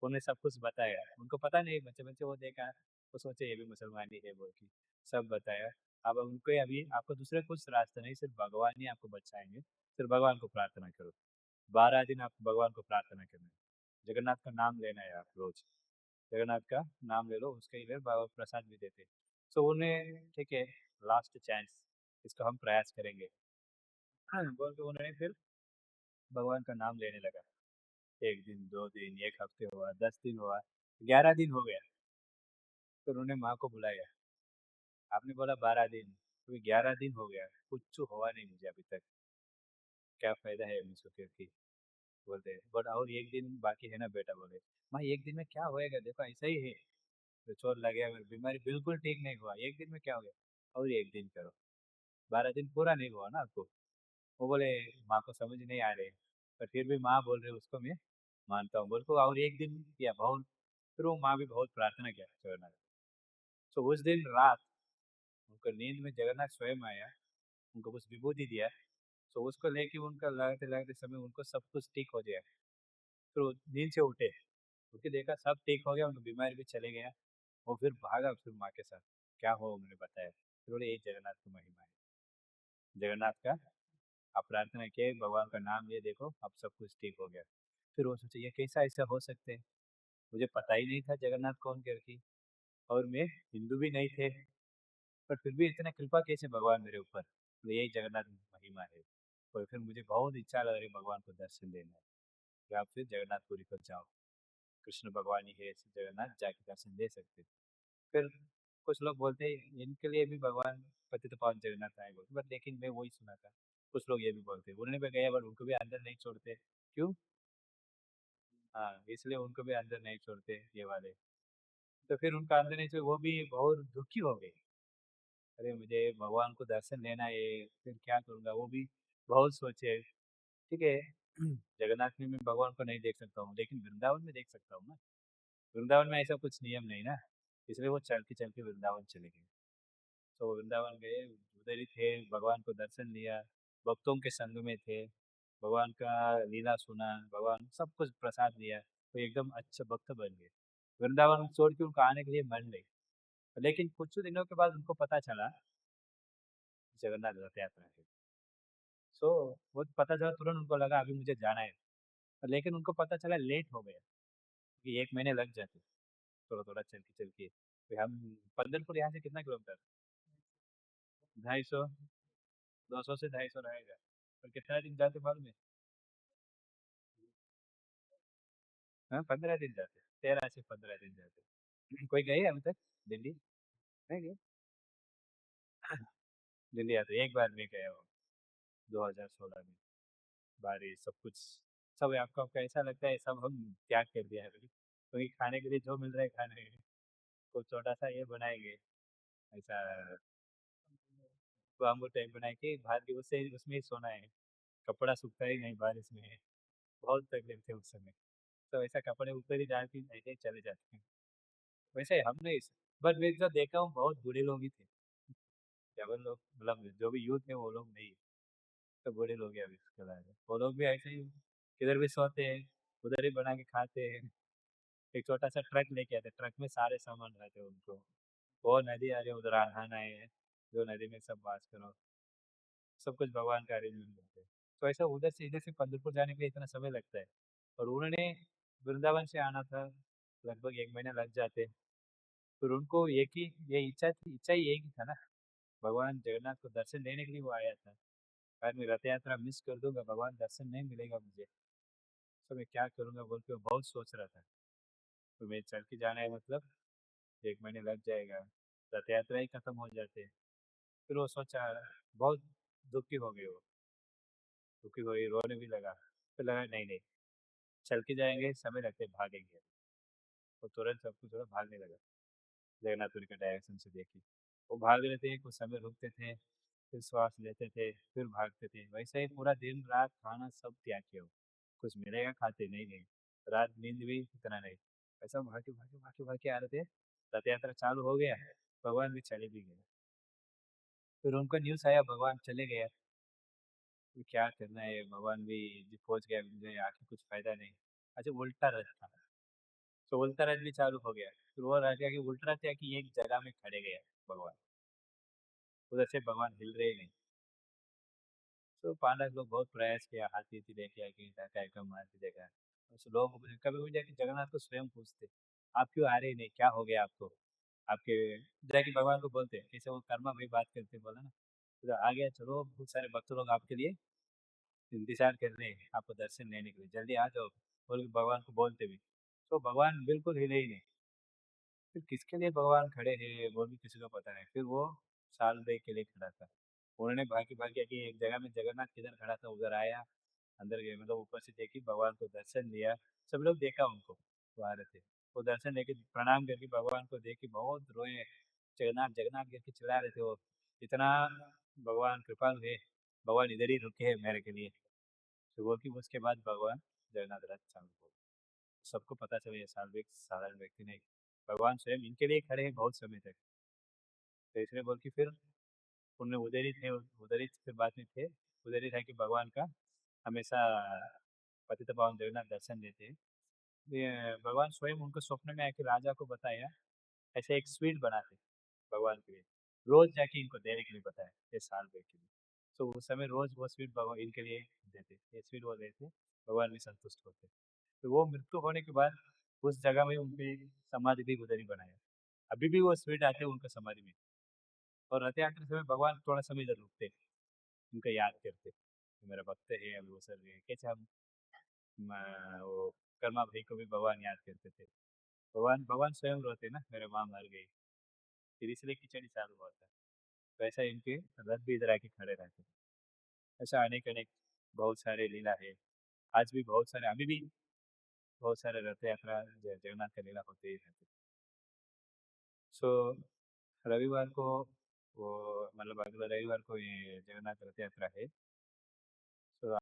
उन्हें सब कुछ बताया, उनको पता नहीं, बच्चे बच्चे वो देखा, वो सोचे ये भी मुसलमान ही है बोल के, सब बताया। अब उनको अभी आपको दूसरे कुछ रास्ता नहीं, सिर्फ भगवान ही आपको बचाएंगे, सिर्फ भगवान को प्रार्थना करो। 12 दिन आपको भगवान को प्रार्थना करना है, जगन्नाथ का नाम लेना है आप रोज, जगन्नाथ का नाम ले लो, उसके लिए बाबा प्रसाद भी देते। सो उन्हें ठीक है, लास्ट चांस, इसको हम प्रयास करेंगे। हाँ बोल के उन्होंने फिर भगवान का नाम लेने लगा। 1 दिन, 2 दिन, एक हफ्ते हुआ, 10 दिन हुआ, 11 दिन हो गया। फिर उन्होंने माँ को बुलाया, आपने बोला 12 दिन, अभी 11 दिन हो गया, कुछ हुआ नहीं मुझे अभी तक। क्या फ़ायदा है मिस होके की, बोलते हैं। बट और 1 दिन बाकी है ना बेटा बोले। माँ 1 दिन में क्या होएगा देखो ऐसा ही है। तो चोट लगे अगर बीमारी बिल्कुल ठीक नहीं हुआ, 1 दिन में क्या हो गया? और 1 दिन करो, 12 दिन पूरा नहीं हुआ ना आपको। वो बोले माँ को समझ नहीं आ रहे, पर फिर भी माँ बोल रहे उसको मैं मानता हूँ। बोल को और 1 दिन किया बहुत, फिर वो माँ भी बहुत प्रार्थना किया जगन्नाथ। तो उस दिन रात उनको नींद में जगन्नाथ स्वयं आया, उनको कुछ विभूति दिया, तो उसको लेके उनका लगाते-लगाते समय उनको सब कुछ ठीक हो गया। फिर वो नींद से उठे, उठ के देखा सब ठीक हो गया, उनका बीमारी भी चले गया। वो फिर भागा फिर माँ के साथ, क्या हुआ उन्होंने बताया। फिर बोले ये जगन्नाथ की महिमा है, जगन्नाथ का आप प्रार्थना किए, भगवान का नाम लिए देखो, अब सब कुछ ठीक हो गया। फिर वो सोचे ये कैसा ऐसा हो सकते हैं, मुझे पता ही नहीं था जगन्नाथ कौन करके, और मैं हिंदू भी नहीं थे, पर फिर भी इतना कृपा कैसे भगवान मेरे ऊपर, तो यही जगन्नाथ महिमा है। और फिर मुझे बहुत इच्छा लग रही भगवान को दर्शन देना, कि आप फिर जगन्नाथपुरी को जाओ, कृष्ण भगवान ही है ऐसे जगन्नाथ जाके दर्शन दे सकते। फिर कुछ लोग बोलते हैं इनके लिए भी भगवान पतित पावन जगन्नाथ आए बोलते, बट लेकिन मैं वही सुना था। कुछ लोग ये भी बोलते हैं उन्होंने भी गया बट उनको भी अंदर नहीं छोड़ते, क्यों? हाँ, इसलिए उनको भी अंदर नहीं छोड़ते ये वाले। तो फिर उनका अंदर नहीं छोड़, वो भी बहुत दुखी हो गए। अरे मुझे भगवान को दर्शन लेना है, फिर क्या करूँगा, वो भी बहुत सोचे। ठीक है, जगन्नाथ में मैं भगवान को नहीं देख सकता हूँ, लेकिन वृंदावन में देख सकता हूँ ना। वृंदावन में ऐसा कुछ नियम नहीं ना, इसलिए वो चल के वृंदावन चले गए। तो वृंदावन गए, उधर ही थे, भगवान को दर्शन लिया, भक्तों के संग में थे, भगवान का लीला सुना, भगवान सब कुछ प्रसाद लिया, तो एकदम अच्छा भक्त बन गए। वृंदावन छोड़ के उनको आने के लिए मन नहीं। लेकिन कुछ दिनों के बाद उनको पता चला जगन्नाथ रथ यात्रा है। सो वो पता चला तुरंत उनको लगा अभी मुझे जाना है, लेकिन उनको पता चला लेट हो गया, कि 1 महीने लग जाते थोड़ा थोड़ा चल के। फिर हम पंढरपुर यहाँ से कितना किलोमीटर, 250, 200 से 250 रहेगा। और कितना दिन जाते मालूम है? हाँ 15 दिन जाते, 13 से 15 दिन जाते। कोई गए अभी तक दिल्ली? नहीं गए। दिल्ली आते एक बार मैं गया हूँ, 2016 में। बारिश सब कुछ, सब आपको आपका ऐसा लगता है सब हम त्याग कर दिया है अभी, क्योंकि खाने के लिए जो मिल रहा है खाने के लिए, कुछ छोटा सा ये बनाएंगे ऐसा, बाम्बू टाइप बना के बाहर की उससे उसमें ही सोना है। कपड़ा सूखता ही नहीं बारिश में, बहुत तकलीफ थे उस समय। तो ऐसा कपड़े ऊपर ही डाल के ऐसे ही चले जाते हैं। वैसे हम नहीं, बट मैं जो देखा हूँ बहुत बूढ़े लोग ही थे, केवल लोग मतलब जो भी यूथ है वो लोग नहीं, तो बूढ़े लोग ही अभी उसके अलावा वो लोग भी ऐसे ही किधर भी सोते हैं, उधर ही बना के खाते हैं। एक छोटा सा ट्रक लेके आते, ट्रक में सारे सामान रहते हैं उनको। वो नदी आ रही है उधर नहाना है, जो नदी में सब बात करो, सब कुछ भगवान का अरेंजमेंट होते हैं। तो ऐसा उधर से इधर से पंढरपुर जाने के लिए इतना समय लगता है, और उन्होंने वृंदावन से आना था, लगभग 1 महीना लग जाते। फिर उनको एक ही ये इच्छा थी, इच्छा ही एक ही था ना, भगवान जगन्नाथ को दर्शन देने के लिए वो आया था। अगर मैं रथ यात्रा मिस कर दूंगा, भगवान दर्शन नहीं मिलेगा मुझे, तो मैं क्या करूंगा बोल के वो बहुत सोच रहा था। तो मैं चल के जाना है मतलब 1 महीने लग जाएगा, रथ यात्रा ही खत्म हो जाते। फिर वो सोचा, बहुत दुखी हो गए वो, दुखी हो गई, रोने भी लगा। फिर लगा नहीं नहीं, चल के जाएंगे समय लगते भागेंगे। वो तुरंत सब कुछ थोड़ा भागने लगा, जगन्नाथपुरी के डायरेक्शन से देखी। वो भाग रहे थे, कुछ समय रुकते थे, फिर श्वास लेते थे, फिर भागते थे, वैसे ही पूरा दिन रात खाना सब त्याग किया वो। कुछ मिलेगा खाते नहीं नहीं, रात नींद भी इतना नहीं, ऐसा भागे भागे भागे भागे आ रहे थे। रथ यात्रा चालू हो गया, भगवान भी चले भी गए। फिर उनको न्यूज़ आया भगवान चले गए, तो क्या करना है, भगवान भी जी पहुंच गया, मुझे आके कुछ फायदा नहीं। अच्छा उल्टा रथ था, तो उल्टा रथ भी चालू हो गया। फिर वो रथ कि उल्टा रथ कि एक जगह में खड़े गए भगवान, उधर से भगवान हिल रहे ही नहीं। तो पांडव लोग बहुत प्रयास किया, हाथी थी लेके आए कहीं धक्का का मार के देखा। उस लोग कभी कभी जाके जगन्नाथ को स्वयं पूछते, आप क्यों आ रहे नहीं, क्या हो गया आपको, आपके जाके भगवान को बोलते कैसे, वो कर्मा भाई बात करते बोला ना। तो आ गया, चलो बहुत सारे भक्त लोग आपके लिए इंतजार कर रहे हैं आपको दर्शन लेने के लिए, जल्दी आ जाओ बोल के भगवान को बोलते भी। तो भगवान बिल्कुल हिले ही नहीं। फिर किसके लिए भगवान खड़े हैं वो भी किसी को पता नहीं, फिर वो साल भर के लिए खड़ा था। उन्होंने भाग के एक जगह में जगन्नाथ किधर खड़ा था उधर आया, अंदर गए, मतलब ऊपर से देखी, भगवान को दर्शन दिया। सब लोग देखा उनको, वहां रहते, वो दर्शन देके प्रणाम करके भगवान को देख के बहुत रोए, जगन्नाथ जगन्नाथ करके चिल्ला रहे थे वो। इतना भगवान कृपालु है, भगवान इधर ही रुके हैं मेरे के लिए। तो वो कि उसके बाद भगवान जगन्नाथ रथ चालू हो, सबको पता चला ये साधारण व्यक्ति नहीं, भगवान स्वयं इनके लिए खड़े हैं बहुत समय तक। तो इसलिए बोल के फिर उनमें उधर ही थे, उधर ही फिर बाद में थे, उधर ही था कि भगवान का हमेशा पतित पावन जगन्नाथ दर्शन देते हैं। ये भगवान स्वयं उनको स्वप्न में आके राजा को बताया, ऐसे एक स्वीट बनाते भगवान के लिए, रोज जाके इनको देने के लिए बताया, ये साल भर के लिए। तो उस समय रोज वो स्वीट भगवान इनके लिए देते, ये स्वीट वो देते, भगवान भी संतुष्ट होते। तो वो मृत्यु होने के बाद उस जगह में उनकी समाधि भी उधर ही बनाया, अभी भी वो स्वीट आते हैं उनका समाधि में। और रथ यात्रा समय भगवान थोड़ा समय इधर रुकते, उनको याद करते कि मेरा भक्त है अभी वो सर गए, कैसे हम वो कर्मा भाई को भी भगवान याद करते थे। भगवान भगवान स्वयं रोते ना, मेरे माँ मर गई, फिर इसलिए खिचड़ी चालू होता है। वैसा इनके रथ भी इधर आके खड़े रहते हैं। ऐसा अनेक अनेक बहुत सारे लीला है, आज भी बहुत सारे, अभी भी बहुत सारे रथ यात्रा जगन्नाथ का लीला होते ही रहते। सो रविवार को वो, मतलब अगले रविवार को ये जगन्नाथ रथ यात्रा है।